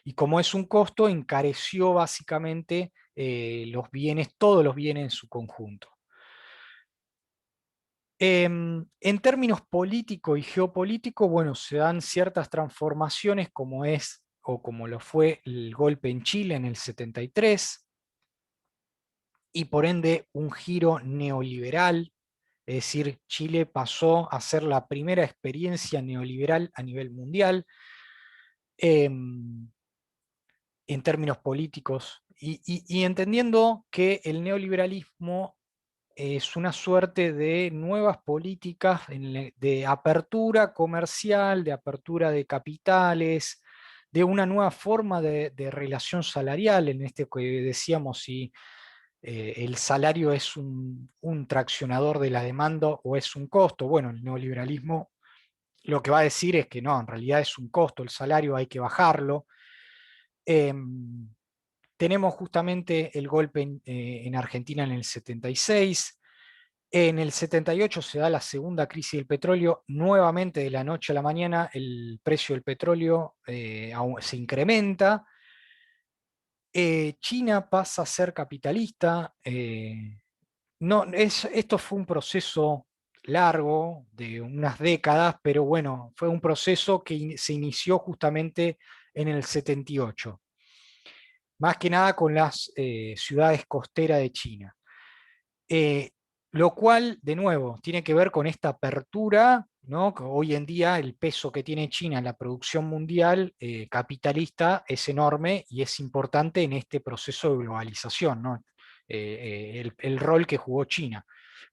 Y como es un costo, encareció básicamente los bienes, todos los bienes en su conjunto. En términos político y geopolítico, bueno, se dan ciertas transformaciones como es o como lo fue el golpe en Chile en el 73, y por ende un giro neoliberal. Es decir, Chile pasó a ser la primera experiencia neoliberal a nivel mundial en términos políticos, y entendiendo que el neoliberalismo es una suerte de nuevas políticas de apertura comercial, de apertura de capitales, de una nueva forma de relación salarial, en este que decíamos si el salario es un traccionador de la demanda o es un costo. Bueno, el neoliberalismo lo que va a decir es que no, en realidad es un costo, el salario hay que bajarlo. Tenemos justamente el golpe en Argentina en el 76. En el 78 se da la segunda crisis del petróleo, nuevamente de la noche a la mañana el precio del petróleo se incrementa. China pasa a ser capitalista. No, esto fue un proceso largo, de unas décadas, pero bueno, fue un proceso que se inició justamente en el 78, más que nada con las ciudades costeras de China. Eh, lo cual, de nuevo, tiene que ver con esta apertura, ¿no? Que hoy en día el peso que tiene China en la producción mundial capitalista es enorme y es importante en este proceso de globalización, ¿no? El rol que jugó China.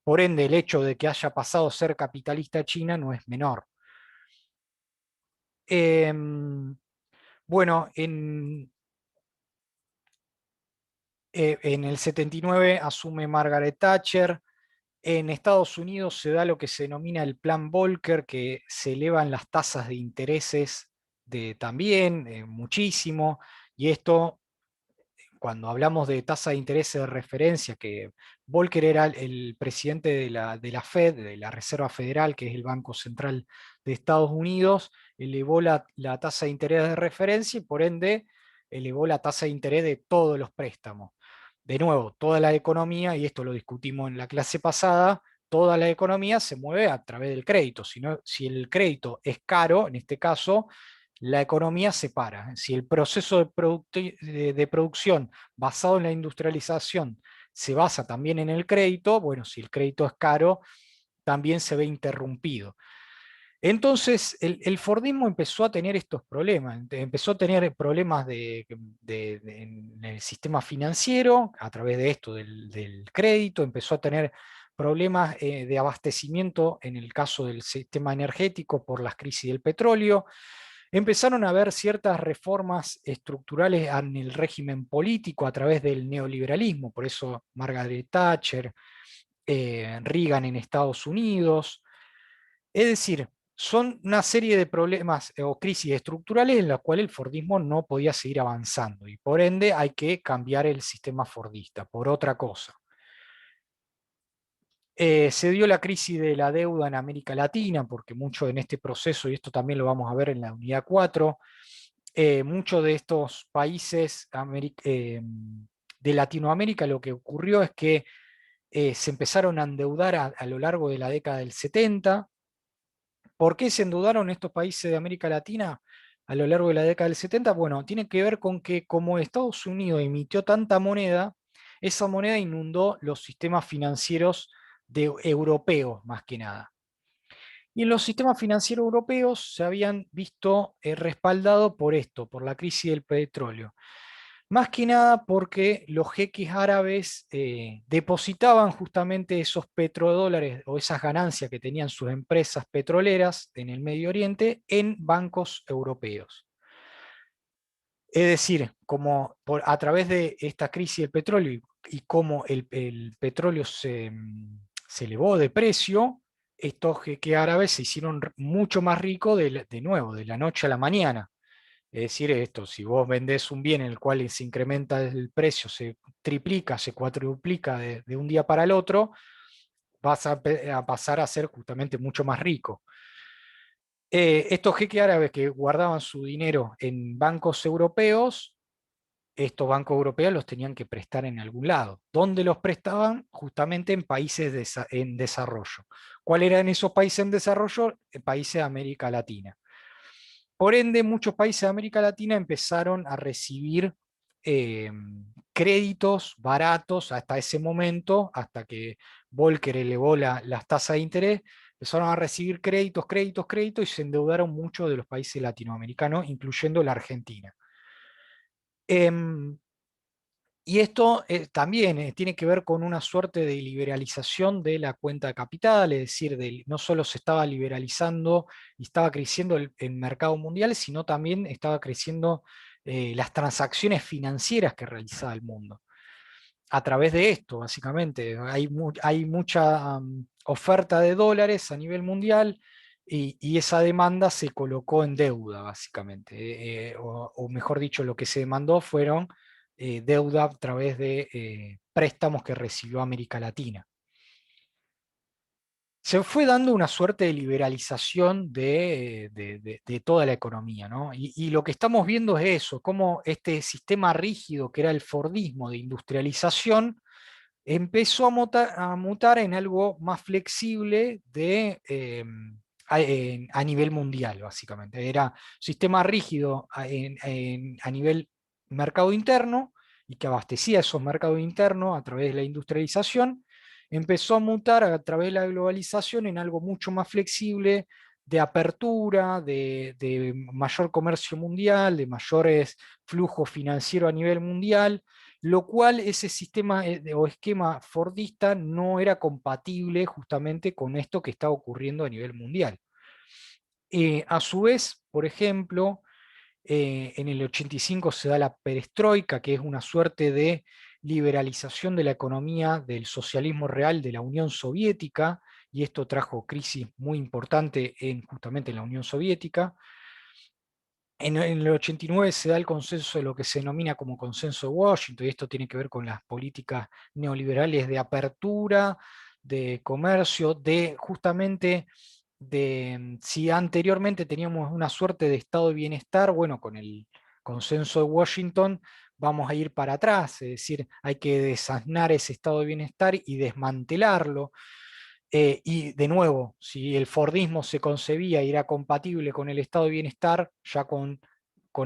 Por ende, el hecho de que haya pasado a ser capitalista China no es menor. Bueno, en el 79 asume Margaret Thatcher. En Estados Unidos se da lo que se denomina el Plan Volcker, que se elevan las tasas de intereses también muchísimo, y esto, cuando hablamos de tasa de interés de referencia, que Volcker era el presidente de la Fed, de la Reserva Federal, que es el Banco Central de Estados Unidos, elevó la tasa de interés de referencia y por ende elevó la tasa de interés de todos los préstamos. De nuevo, toda la economía, y esto lo discutimos en la clase pasada, toda la economía se mueve a través del crédito. Si el crédito es caro, en este caso, la economía se para. Si el proceso de producción basado en la industrialización se basa también en el crédito, bueno, si el crédito es caro, también se ve interrumpido. Entonces, el Fordismo empezó a tener estos problemas, empezó a tener problemas en el sistema financiero, a través de esto del crédito, empezó a tener problemas de abastecimiento en el caso del sistema energético por las crisis del petróleo. Empezaron a haber ciertas reformas estructurales en el régimen político a través del neoliberalismo, por eso Margaret Thatcher, Reagan en Estados Unidos. Es decir, son una serie de problemas o crisis estructurales en las cuales el Fordismo no podía seguir avanzando y por ende hay que cambiar el sistema fordista por otra cosa. Se dio la crisis de la deuda en América Latina, porque mucho en este proceso, y esto también lo vamos a ver en la unidad 4, muchos de estos países de Latinoamérica, lo que ocurrió es que se empezaron a endeudar a lo largo de la década del 70, ¿Por qué se endeudaron estos países de América Latina a lo largo de la década del 70? Bueno, tiene que ver con que como Estados Unidos emitió tanta moneda, esa moneda inundó los sistemas financieros europeos más que nada. Y en los sistemas financieros europeos se habían visto respaldados por esto, por la crisis del petróleo. Más que nada porque los jeques árabes depositaban justamente esos petrodólares o esas ganancias que tenían sus empresas petroleras en el Medio Oriente en bancos europeos. Es decir, como a través de esta crisis del petróleo y como el petróleo se elevó de precio, estos jeques árabes se hicieron mucho más ricos de nuevo, de la noche a la mañana. Es decir, esto, si vos vendés un bien en el cual se incrementa el precio, se triplica, se cuadruplica de un día para el otro, vas a pasar a ser justamente mucho más rico. Estos jeques árabes que guardaban su dinero en bancos europeos, estos bancos europeos los tenían que prestar en algún lado. ¿Dónde los prestaban? Justamente en países en desarrollo. ¿Cuáles eran esos países en desarrollo? Países de América Latina. Por ende, muchos países de América Latina empezaron a recibir créditos baratos hasta ese momento, hasta que Volcker elevó las tasas de interés, empezaron a recibir créditos y se endeudaron mucho de los países latinoamericanos, incluyendo la Argentina. Y esto también tiene que ver con una suerte de liberalización de la cuenta de capital, es decir, no solo se estaba liberalizando y estaba creciendo el mercado mundial, sino también estaba creciendo las transacciones financieras que realizaba el mundo. A través de esto, básicamente, hay mucha oferta de dólares a nivel mundial y esa demanda se colocó en deuda, básicamente. O mejor dicho, lo que se demandó fueron deuda a través de préstamos que recibió América Latina. Se fue dando una suerte de liberalización de toda la economía, ¿no? Y lo que estamos viendo es eso, cómo este sistema rígido que era el Fordismo de industrialización empezó a mutar en algo más flexible a nivel mundial, básicamente. Era sistema rígido a nivel mercado interno y que abastecía esos mercados internos a través de la industrialización, empezó a mutar a través de la globalización en algo mucho más flexible, de apertura, de mayor comercio mundial, de mayores flujos financieros a nivel mundial, lo cual ese sistema o esquema fordista no era compatible justamente con esto que está ocurriendo a nivel mundial. A su vez, por ejemplo, en el 85 se da la perestroika, que es una suerte de liberalización de la economía del socialismo real de la Unión Soviética, y esto trajo crisis muy importante justamente en la Unión Soviética. En el 89 se da el consenso de lo que se denomina como consenso de Washington, y esto tiene que ver con las políticas neoliberales de apertura, de comercio, justamente si anteriormente teníamos una suerte de estado de bienestar, bueno, con el consenso de Washington vamos a ir para atrás, es decir, hay que desasnar ese estado de bienestar y desmantelarlo. Y de nuevo, si el Fordismo se concebía y era compatible con el estado de bienestar, ya con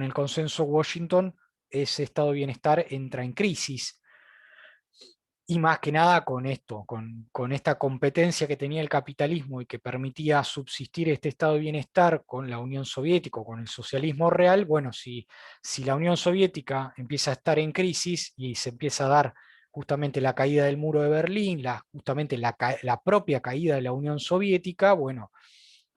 el consenso Washington, ese estado de bienestar entra en crisis. Y más que nada con esto, con esta competencia que tenía el capitalismo y que permitía subsistir este estado de bienestar con la Unión Soviética, con el socialismo real, bueno, si la Unión Soviética empieza a estar en crisis y se empieza a dar justamente la caída del muro de Berlín, justamente la propia caída de la Unión Soviética, bueno,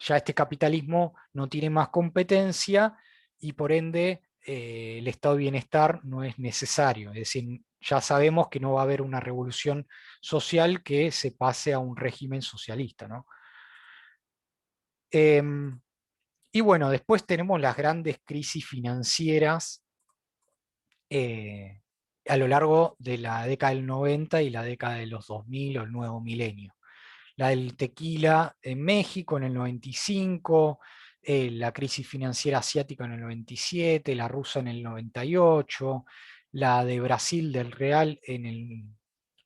ya este capitalismo no tiene más competencia y por ende el estado de bienestar no es necesario. Es decir, ya sabemos que no va a haber una revolución social que se pase a un régimen socialista, ¿no? Y bueno, después tenemos las grandes crisis financieras a lo largo de la década del 90 y la década de los 2000 o el nuevo milenio. La del tequila en México en el 95, la crisis financiera asiática en el 97, la rusa en el 98, la de Brasil del real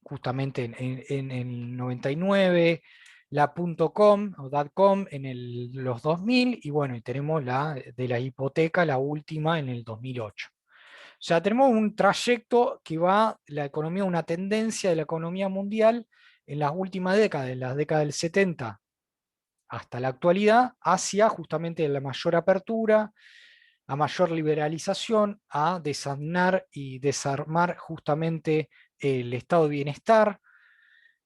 justamente en el 99, la .com o .com en los 2000, y bueno, y tenemos la de la hipoteca, la última en el 2008. O sea, tenemos un trayecto que va la economía, una tendencia de la economía mundial en las últimas décadas, en las décadas del 70 hasta la actualidad, hacia justamente la mayor apertura, a mayor liberalización, a desarmar y desarmar justamente el estado de bienestar,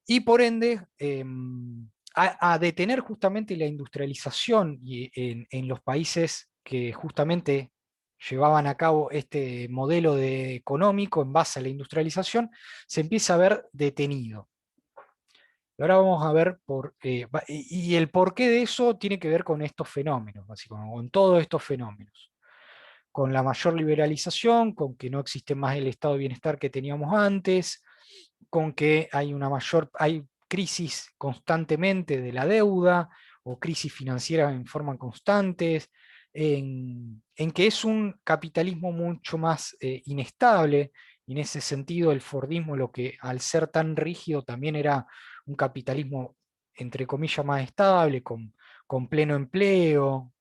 y por ende a detener justamente la industrialización en los países que justamente llevaban a cabo este modelo económico en base a la industrialización, se empieza a ver detenido. Y ahora vamos a ver y el porqué de eso tiene que ver con estos fenómenos, básicamente, con todos estos fenómenos. Con la mayor liberalización, con que no existe más el estado de bienestar que teníamos antes, con que hay crisis constantemente de la deuda, o crisis financieras en forma constantes, en que es un capitalismo mucho más inestable, y en ese sentido el Fordismo, lo que al ser tan rígido también era un capitalismo entre comillas más estable, con pleno empleo,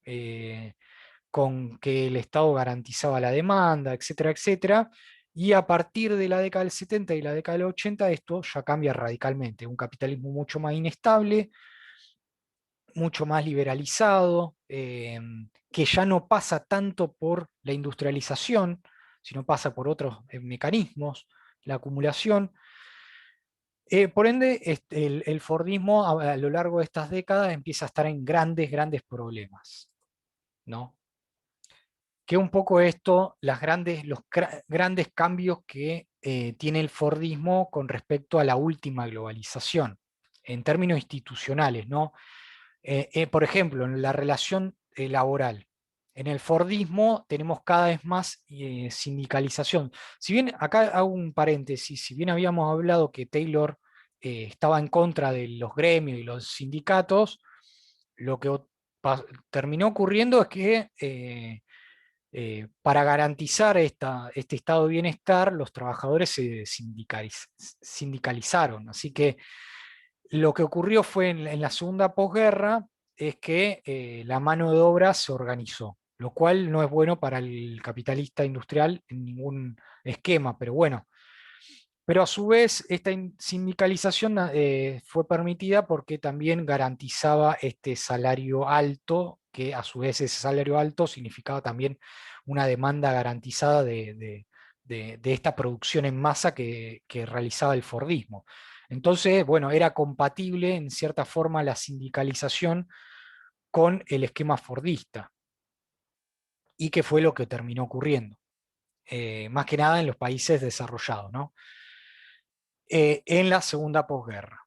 con que el Estado garantizaba la demanda, etcétera, etcétera. Y a partir de la década del 70 y la década del 80 esto ya cambia radicalmente, un capitalismo mucho más inestable, mucho más liberalizado, que ya no pasa tanto por la industrialización, sino pasa por otros mecanismos, la acumulación. Por ende, el Fordismo a lo largo de estas décadas empieza a estar en grandes problemas, ¿no? Que un poco esto, los grandes cambios que tiene el Fordismo con respecto a la última globalización, en términos institucionales, ¿no? Por ejemplo, en la relación laboral. En el Fordismo tenemos cada vez más sindicalización. Si bien, acá hago un paréntesis, si bien habíamos hablado que Taylor estaba en contra de los gremios y los sindicatos, lo que terminó ocurriendo es que para garantizar este estado de bienestar, los trabajadores se sindicalizaron. Así que lo que ocurrió fue en la segunda posguerra es que la mano de obra se organizó, lo cual no es bueno para el capitalista industrial en ningún esquema, pero bueno. Pero a su vez, esta sindicalización fue permitida porque también garantizaba este salario alto, que a su vez ese salario alto significaba también una demanda garantizada de esta producción en masa que realizaba el Fordismo. Entonces, bueno, era compatible en cierta forma la sindicalización con el esquema fordista, y que fue lo que terminó ocurriendo, más que nada en los países desarrollados, ¿no? En la segunda posguerra.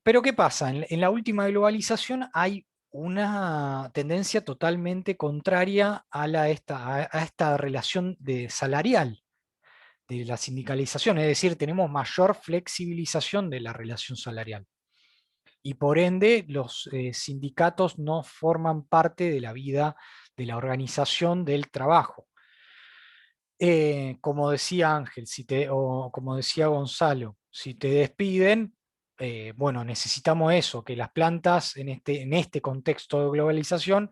Pero ¿qué pasa? En la última globalización hay una tendencia totalmente contraria a esta relación salarial de la sindicalización, es decir, tenemos mayor flexibilización de la relación salarial. Y por ende, los sindicatos no forman parte de la vida de la organización del trabajo. Como decía Ángel, o como decía Gonzalo, si te despiden, bueno, necesitamos eso, que las plantas en este contexto de globalización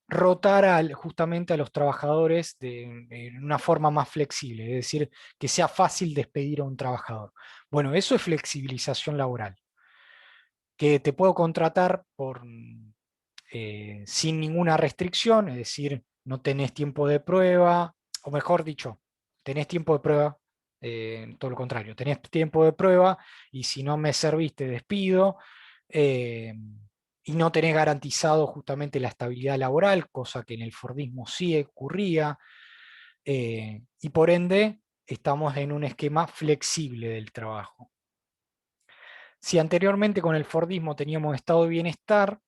rotar justamente a los trabajadores de una forma más flexible, es decir, que sea fácil despedir a un trabajador. Bueno, eso es flexibilización laboral, que te puedo contratar sin ninguna restricción, es decir, no tenés tiempo de prueba, o mejor dicho, tenés tiempo de prueba, todo lo contrario, tenés tiempo de prueba, y si no me servís te despido, y no tenés garantizado justamente la estabilidad laboral, cosa que en el Fordismo sí ocurría, y por ende estamos en un esquema flexible del trabajo. Si anteriormente con el Fordismo teníamos estado de bienestar,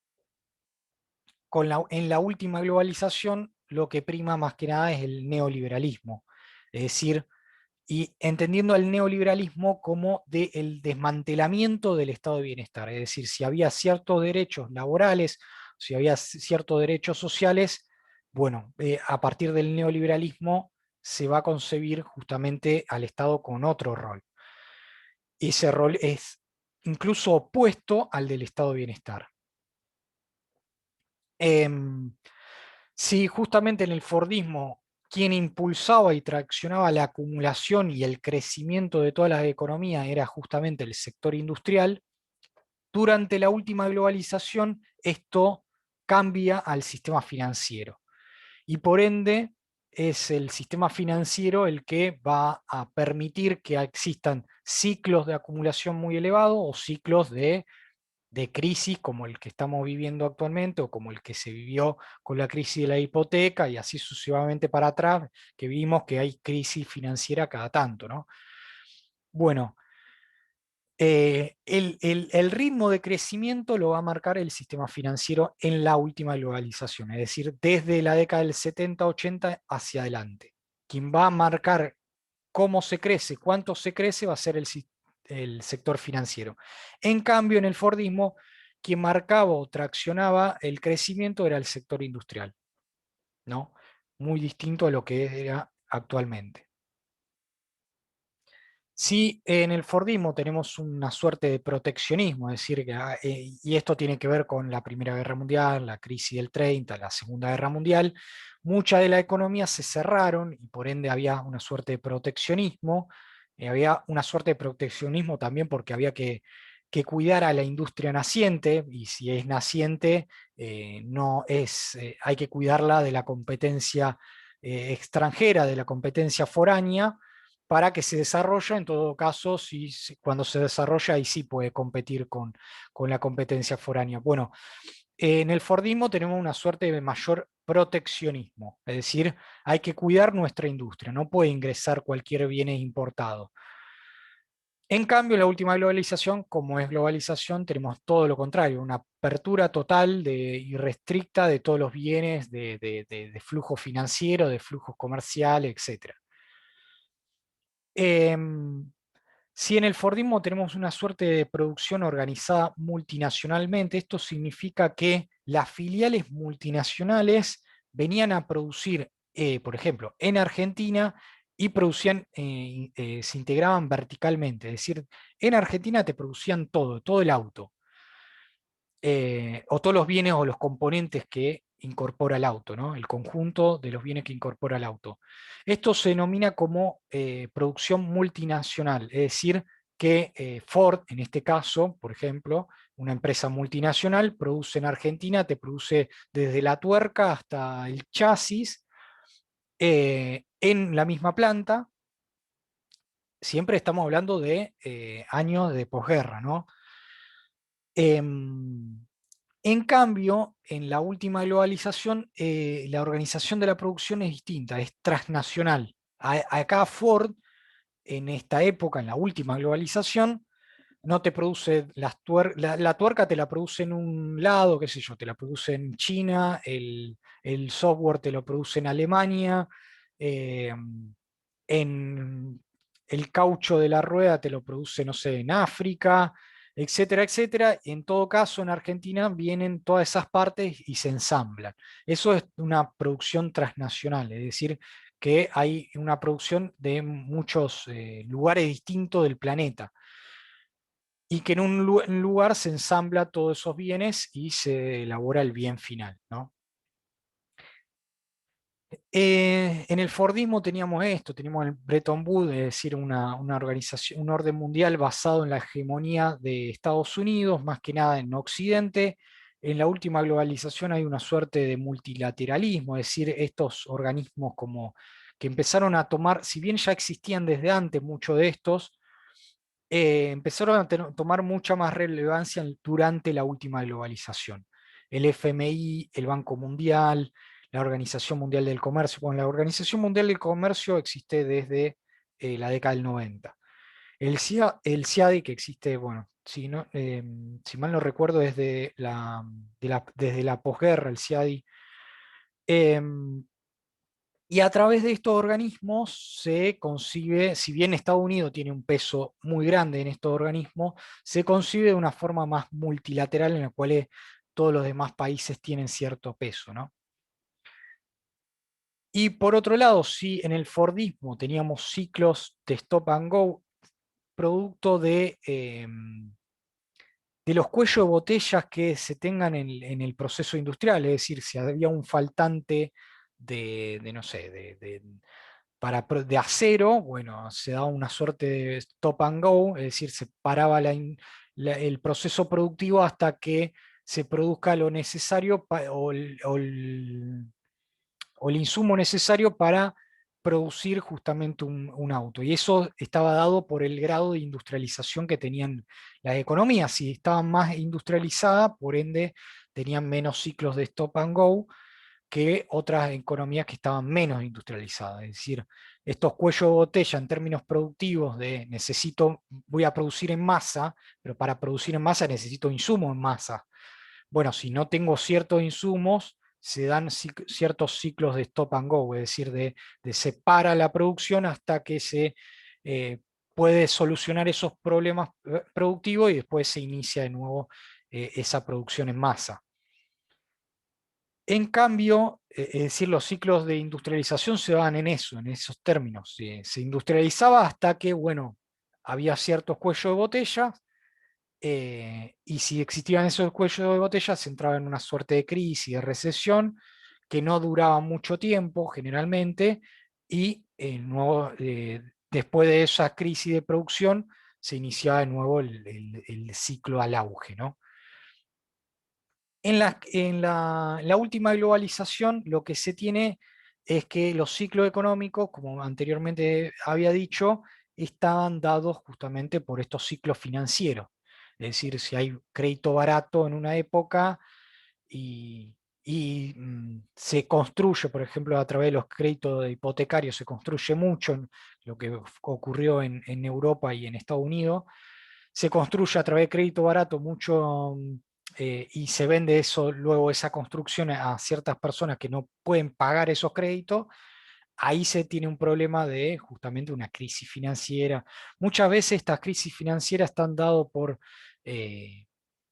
en la última globalización lo que prima más que nada es el neoliberalismo. Es decir, y entendiendo el neoliberalismo como el desmantelamiento del estado de bienestar. Es decir, si había ciertos derechos laborales, si había ciertos derechos sociales, bueno, a partir del neoliberalismo se va a concebir justamente al Estado con otro rol. Ese rol es incluso opuesto al del estado de bienestar. Si justamente en el Fordismo quien impulsaba y traccionaba la acumulación y el crecimiento de todas las economías era justamente el sector industrial, durante la última globalización esto cambia al sistema financiero. Y por ende es el sistema financiero el que va a permitir que existan ciclos de acumulación muy elevados o ciclos de crisis como el que estamos viviendo actualmente o como el que se vivió con la crisis de la hipoteca y así sucesivamente para atrás, que vimos que hay crisis financiera cada tanto, ¿no? Bueno, el ritmo de crecimiento lo va a marcar el sistema financiero en la última globalización, es decir, desde la década del 70-80 hacia adelante. Quien va a marcar cómo se crece, cuánto se crece, va a ser el sector financiero. En cambio, en el Fordismo, quien marcaba o traccionaba el crecimiento era el sector industrial, ¿no? Muy distinto a lo que era actualmente. Sí, en el Fordismo tenemos una suerte de proteccionismo, es decir, y esto tiene que ver con la Primera Guerra Mundial, la crisis del 30, la Segunda Guerra Mundial, muchas de las economías se cerraron y por ende había una suerte de proteccionismo, había una suerte de proteccionismo también porque había que cuidar a la industria naciente, y si es naciente, hay que cuidarla de la competencia extranjera, de la competencia foránea, para que se desarrolle. En todo caso, cuando se desarrolla, ahí sí puede competir con la competencia foránea. Bueno, en el Fordismo tenemos una suerte de mayor proteccionismo, es decir, hay que cuidar nuestra industria, no puede ingresar cualquier bien importado. En cambio, en la última globalización, como es globalización, tenemos todo lo contrario, una apertura total y restricta de todos los bienes de flujo financiero, de flujos comerciales, etc. Si en el Fordismo tenemos una suerte de producción organizada multinacionalmente, esto significa que las filiales multinacionales venían a producir, por ejemplo, en Argentina y producían, se integraban verticalmente, es decir, en Argentina te producían todo el auto, o todos los bienes o los componentes que incorpora el auto, ¿no? El conjunto de los bienes que incorpora el auto. Esto se denomina como producción multinacional, es decir, que Ford, en este caso, por ejemplo, una empresa multinacional, produce en Argentina, te produce desde la tuerca hasta el chasis en la misma planta. Siempre estamos hablando de años de posguerra, ¿no? En cambio, en la última globalización, la organización de la producción es distinta, es transnacional. Acá Ford, en esta época, en la última globalización, no te produce la tuerca te la produce en un lado, qué sé yo, te la produce en China, el software te lo produce en Alemania, eh, en el caucho de la rueda te lo produce, no sé, en África, etcétera, etcétera. En todo caso, en Argentina vienen todas esas partes y se ensamblan. Eso es una producción transnacional, es decir, que hay una producción de muchos lugares distintos del planeta y que en un lugar se ensambla todos esos bienes y se elabora el bien final, ¿no? En el Fordismo teníamos esto, teníamos el Bretton Woods, es decir, una organización, un orden mundial basado en la hegemonía de Estados Unidos, más que nada en Occidente. En la última globalización hay una suerte de multilateralismo, es decir, estos organismos como que empezaron a tomar, si bien ya existían desde antes muchos de estos, empezaron a tomar mucha más relevancia durante la última globalización. El FMI, el Banco Mundial, la Organización Mundial del Comercio. Bueno, la Organización Mundial del Comercio existe desde la década del 90. El CIADI, que existe, bueno, si mal no recuerdo, desde la posguerra, el CIADI. Y a través de estos organismos se concibe, si bien Estados Unidos tiene un peso muy grande en estos organismos, se concibe de una forma más multilateral en la cual todos los demás países tienen cierto peso, ¿no? Y por otro lado, si en el Fordismo teníamos ciclos de stop and go, producto de los cuellos de botellas que se tengan en el proceso industrial, es decir, si había un faltante no sé, de acero, bueno, se daba una suerte de stop and go, es decir, se paraba el proceso productivo hasta que se produzca lo necesario o el insumo necesario para producir justamente un auto. Y eso estaba dado por el grado de industrialización que tenían las economías. Si estaban más industrializadas, por ende, tenían menos ciclos de stop and go que otras economías que estaban menos industrializadas. Es decir, estos cuellos de botella en términos productivos de voy a producir en masa, pero para producir en masa necesito insumos en masa. Bueno, si no tengo ciertos insumos, se dan ciertos ciclos de stop and go, es decir, se para la producción hasta que se puede solucionar esos problemas productivos y después se inicia de nuevo esa producción en masa. En cambio, es decir, los ciclos de industrialización se daban en eso, en esos términos. Se industrializaba hasta que, bueno, había ciertos cuellos de botella, y si existían esos cuellos de botella, se entraba en una suerte de crisis, de recesión, que no duraba mucho tiempo generalmente, y después de esa crisis de producción se iniciaba de nuevo el ciclo al auge, ¿no? En la última globalización lo que se tiene es que los ciclos económicos, como anteriormente había dicho, estaban dados justamente por estos ciclos financieros. Es decir, si hay crédito barato en una época y se construye, por ejemplo, a través de los créditos hipotecarios, se construye mucho, lo que ocurrió en Europa y en Estados Unidos, se construye a través de crédito barato mucho, y se vende eso, luego esa construcción a ciertas personas que no pueden pagar esos créditos. Ahí se tiene un problema de justamente una crisis financiera. Muchas veces estas crisis financieras están dadas por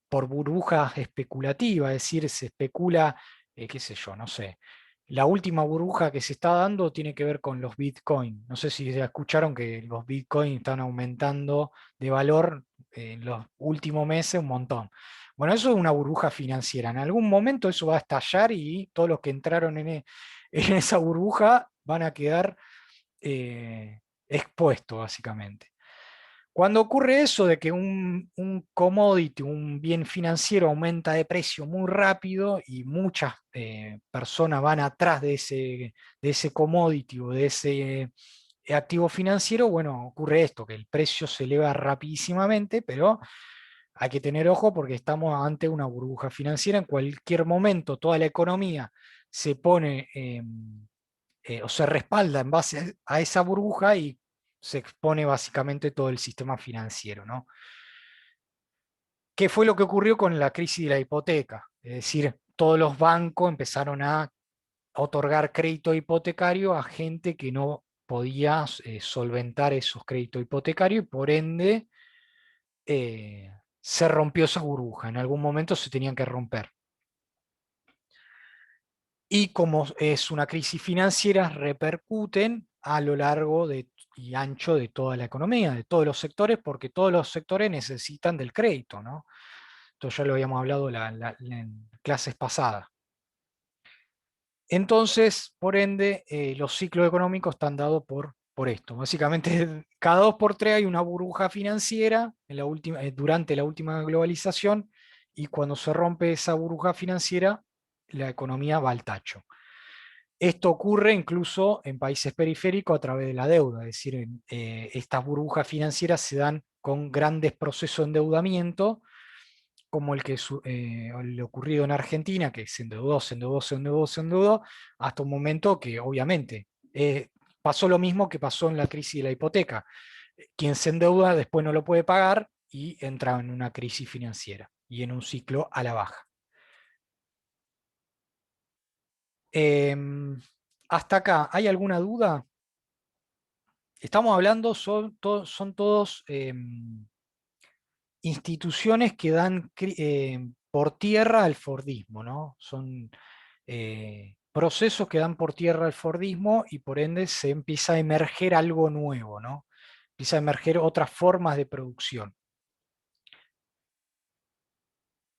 burbujas especulativas, es decir, se especula, qué sé yo, no sé. La última burbuja que se está dando tiene que ver con los Bitcoin. No sé si ya escucharon que los Bitcoin están aumentando de valor en los últimos meses un montón. Bueno, eso es una burbuja financiera. En algún momento eso va a estallar y todos los que entraron en esa burbuja van a quedar expuestos, básicamente. Cuando ocurre eso de que un commodity, un bien financiero aumenta de precio muy rápido y muchas personas van atrás de ese commodity o de ese activo financiero, bueno, ocurre esto, que el precio se eleva rapidísimamente, pero hay que tener ojo porque estamos ante una burbuja financiera. En cualquier momento toda la economía se pone o se respalda en base a esa burbuja y se expone básicamente todo el sistema financiero, ¿no? ¿Qué fue lo que ocurrió con la crisis de la hipoteca? Es decir, todos los bancos empezaron a otorgar crédito hipotecario a gente que no podía solventar esos créditos hipotecarios y por ende se rompió esa burbuja. En algún momento se tenían que romper. Y como es una crisis financiera, repercuten a lo largo y ancho de toda la economía, de todos los sectores, porque todos los sectores necesitan del crédito, ¿no? Esto ya lo habíamos hablado en clases pasadas. Entonces, por ende, los ciclos económicos están dados por esto. Básicamente, cada 2 por 3 hay una burbuja financiera durante la última globalización, y cuando se rompe esa burbuja financiera, la economía va al tacho. Esto ocurre incluso en países periféricos a través de la deuda, es decir, estas burbujas financieras se dan con grandes procesos de endeudamiento, como el ocurrido en Argentina, que se endeudó, se endeudó, se endeudó, se endeudó, hasta un momento que obviamente pasó lo mismo que pasó en la crisis de la hipoteca. Quien se endeuda después no lo puede pagar y entra en una crisis financiera y en un ciclo a la baja. Hasta acá, ¿hay alguna duda? Estamos hablando, son todos instituciones que dan por tierra al Fordismo, ¿no? Son procesos que dan por tierra al Fordismo y por ende se empieza a emerger algo nuevo, ¿no? Empieza a emerger otras formas de producción.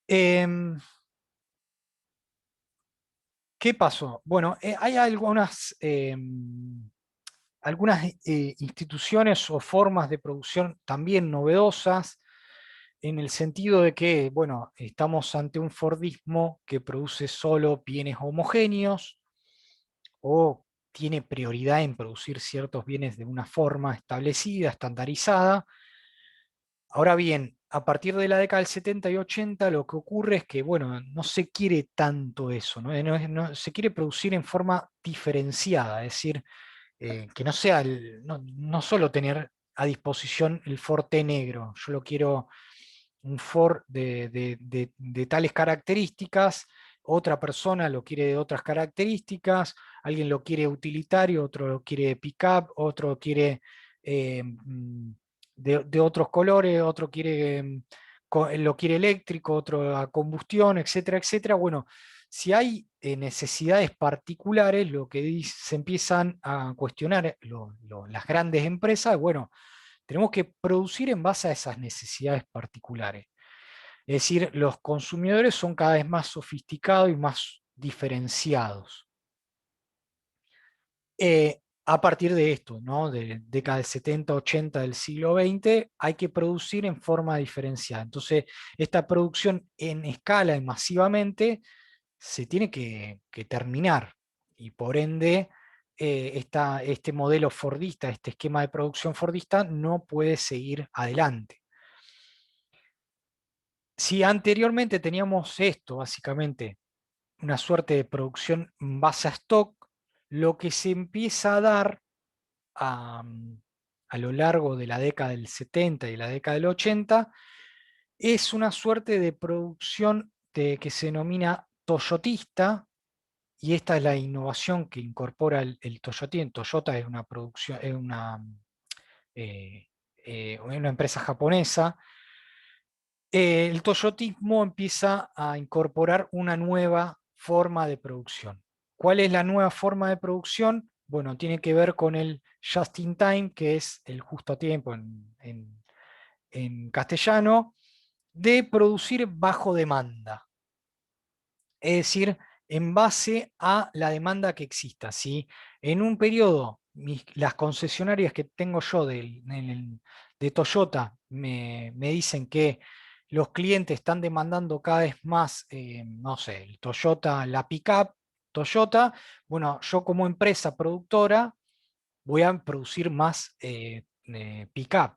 Em, ¿Qué pasó? Bueno, hay algunas instituciones o formas de producción también novedosas, en el sentido de que, bueno, estamos ante un Fordismo que produce solo bienes homogéneos o tiene prioridad en producir ciertos bienes de una forma establecida, estandarizada. Ahora bien, a partir de la década del 70 y 80 lo que ocurre es que, bueno, no se quiere tanto eso, ¿no? Se quiere producir en forma diferenciada, es decir, que no sea, no solo tener a disposición el Ford T negro, yo lo quiero un Ford de tales características, otra persona lo quiere de otras características, alguien lo quiere utilitario, otro lo quiere pickup, otro quiere de otros colores, otro quiere, lo quiere eléctrico, otro a combustión, etcétera, etcétera. Bueno, si hay necesidades particulares, lo que se empiezan a cuestionar las grandes empresas, bueno, tenemos que producir en base a esas necesidades particulares. Es decir, los consumidores son cada vez más sofisticados y más diferenciados. A partir de esto, ¿no? De década del 70, 80 del siglo XX, hay que producir en forma diferenciada. Entonces, esta producción en escala y masivamente se tiene que terminar. Y por ende, este modelo fordista, este esquema de producción fordista, no puede seguir adelante. Si anteriormente teníamos esto, básicamente, una suerte de producción en base a stock, lo que se empieza a dar a lo largo de la década del 70 y la década del 80 es una suerte de producción que se denomina toyotista, y esta es la innovación que incorpora el Toyota. Toyota es una producción, es una empresa japonesa. El toyotismo empieza a incorporar una nueva forma de producción. ¿Cuál es la nueva forma de producción? Bueno, tiene que ver con el just in time, que es el justo a tiempo en castellano, de producir bajo demanda. Es decir, en base a la demanda que exista. Si en un periodo las concesionarias que tengo yo de Toyota me dicen que los clientes están demandando cada vez más, no sé, el Toyota, la pickup Toyota, bueno, yo como empresa productora voy a producir más pickup.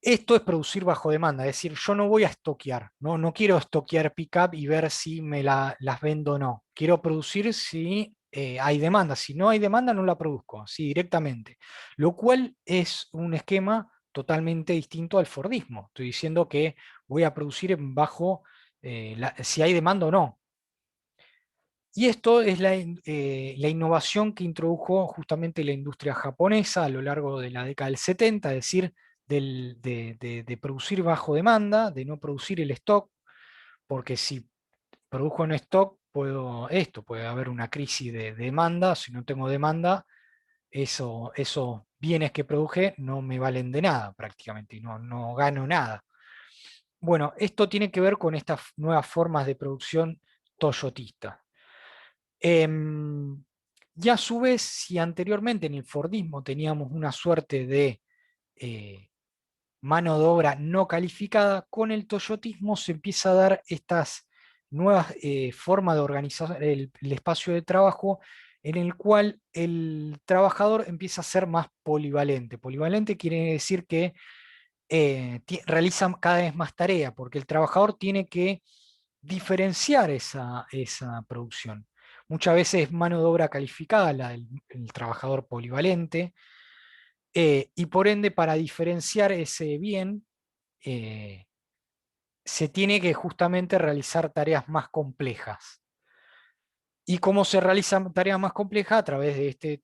Esto es producir bajo demanda, es decir, yo no voy a estoquear, no quiero estoquear pickup y ver si las vendo o no. Quiero producir si hay demanda, si no hay demanda no la produzco, así directamente. Lo cual es un esquema totalmente distinto al Fordismo. Estoy diciendo que voy a producir bajo si hay demanda o no. Y esto es la innovación que introdujo justamente la industria japonesa a lo largo de la década del 70, es decir, de producir bajo demanda, de no producir el stock, porque si produjo en stock, puede haber una crisis de demanda. Si no tengo demanda, esos bienes que produje no me valen de nada prácticamente, y no gano nada. Bueno, esto tiene que ver con estas nuevas formas de producción toyotista. Y a su vez, si anteriormente en el Fordismo teníamos una suerte de mano de obra no calificada, con el toyotismo se empieza a dar estas nuevas formas de organizar el espacio de trabajo, en el cual el trabajador empieza a ser más polivalente. Polivalente quiere decir que realiza cada vez más tarea, porque el trabajador tiene que diferenciar esa producción. Muchas veces es mano de obra calificada la del el trabajador polivalente, y por ende para diferenciar ese bien se tiene que justamente realizar tareas más complejas. ¿Y cómo se realizan tareas más complejas? A través de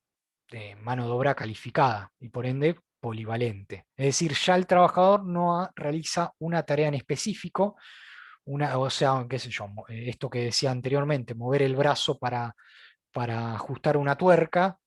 de mano de obra calificada y por ende polivalente. Es decir, ya el trabajador no realiza una tarea en específico, o sea, qué sé yo, esto que decía anteriormente, mover el brazo para ajustar una tuerca.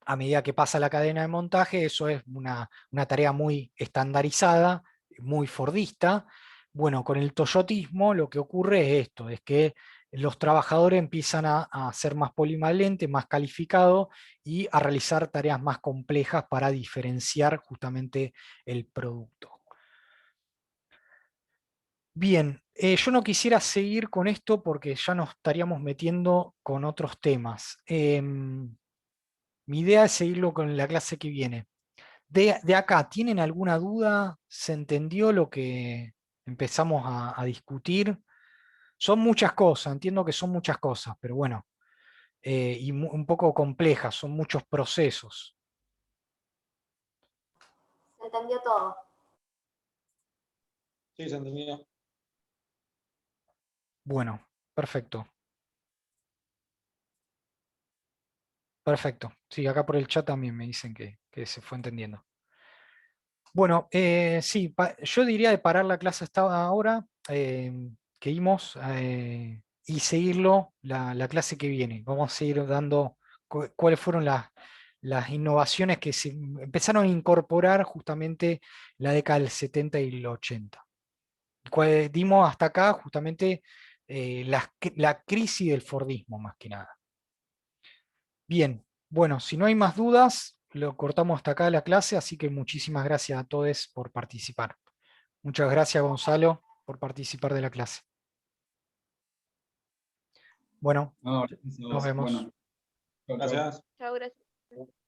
A medida que pasa la cadena de montaje, eso es una tarea muy estandarizada, muy fordista, Bueno, con el toyotismo lo que ocurre es esto, es que los trabajadores empiezan a ser más polivalentes, más calificados y a realizar tareas más complejas para diferenciar justamente el producto. Bien, yo no quisiera seguir con esto porque ya nos estaríamos metiendo con otros temas. Mi idea es seguirlo con la clase que viene. De acá, ¿tienen alguna duda? ¿Se entendió lo que empezamos a discutir? Son muchas cosas, entiendo que son muchas cosas, pero bueno, y un poco complejas, son muchos procesos. Se entendió todo. Sí, se entendió. Bueno, perfecto. Perfecto. Sí, acá por el chat también me dicen que se fue entendiendo. Bueno, sí, yo diría de parar la clase hasta ahora, que vimos, y seguirlo la clase que viene. Vamos a seguir dando cuáles fueron las innovaciones que se empezaron a incorporar justamente en la década del 70 y el 80. Dimos hasta acá justamente la crisis del Fordismo, más que nada. Bien, bueno, si no hay más dudas, lo cortamos hasta acá la clase, así que muchísimas gracias a todos por participar. Muchas gracias, Gonzalo, por participar de la clase. Bueno, No, gracias a nos vos. vemos. Bueno, chau, chau. Gracias. Chao, gracias.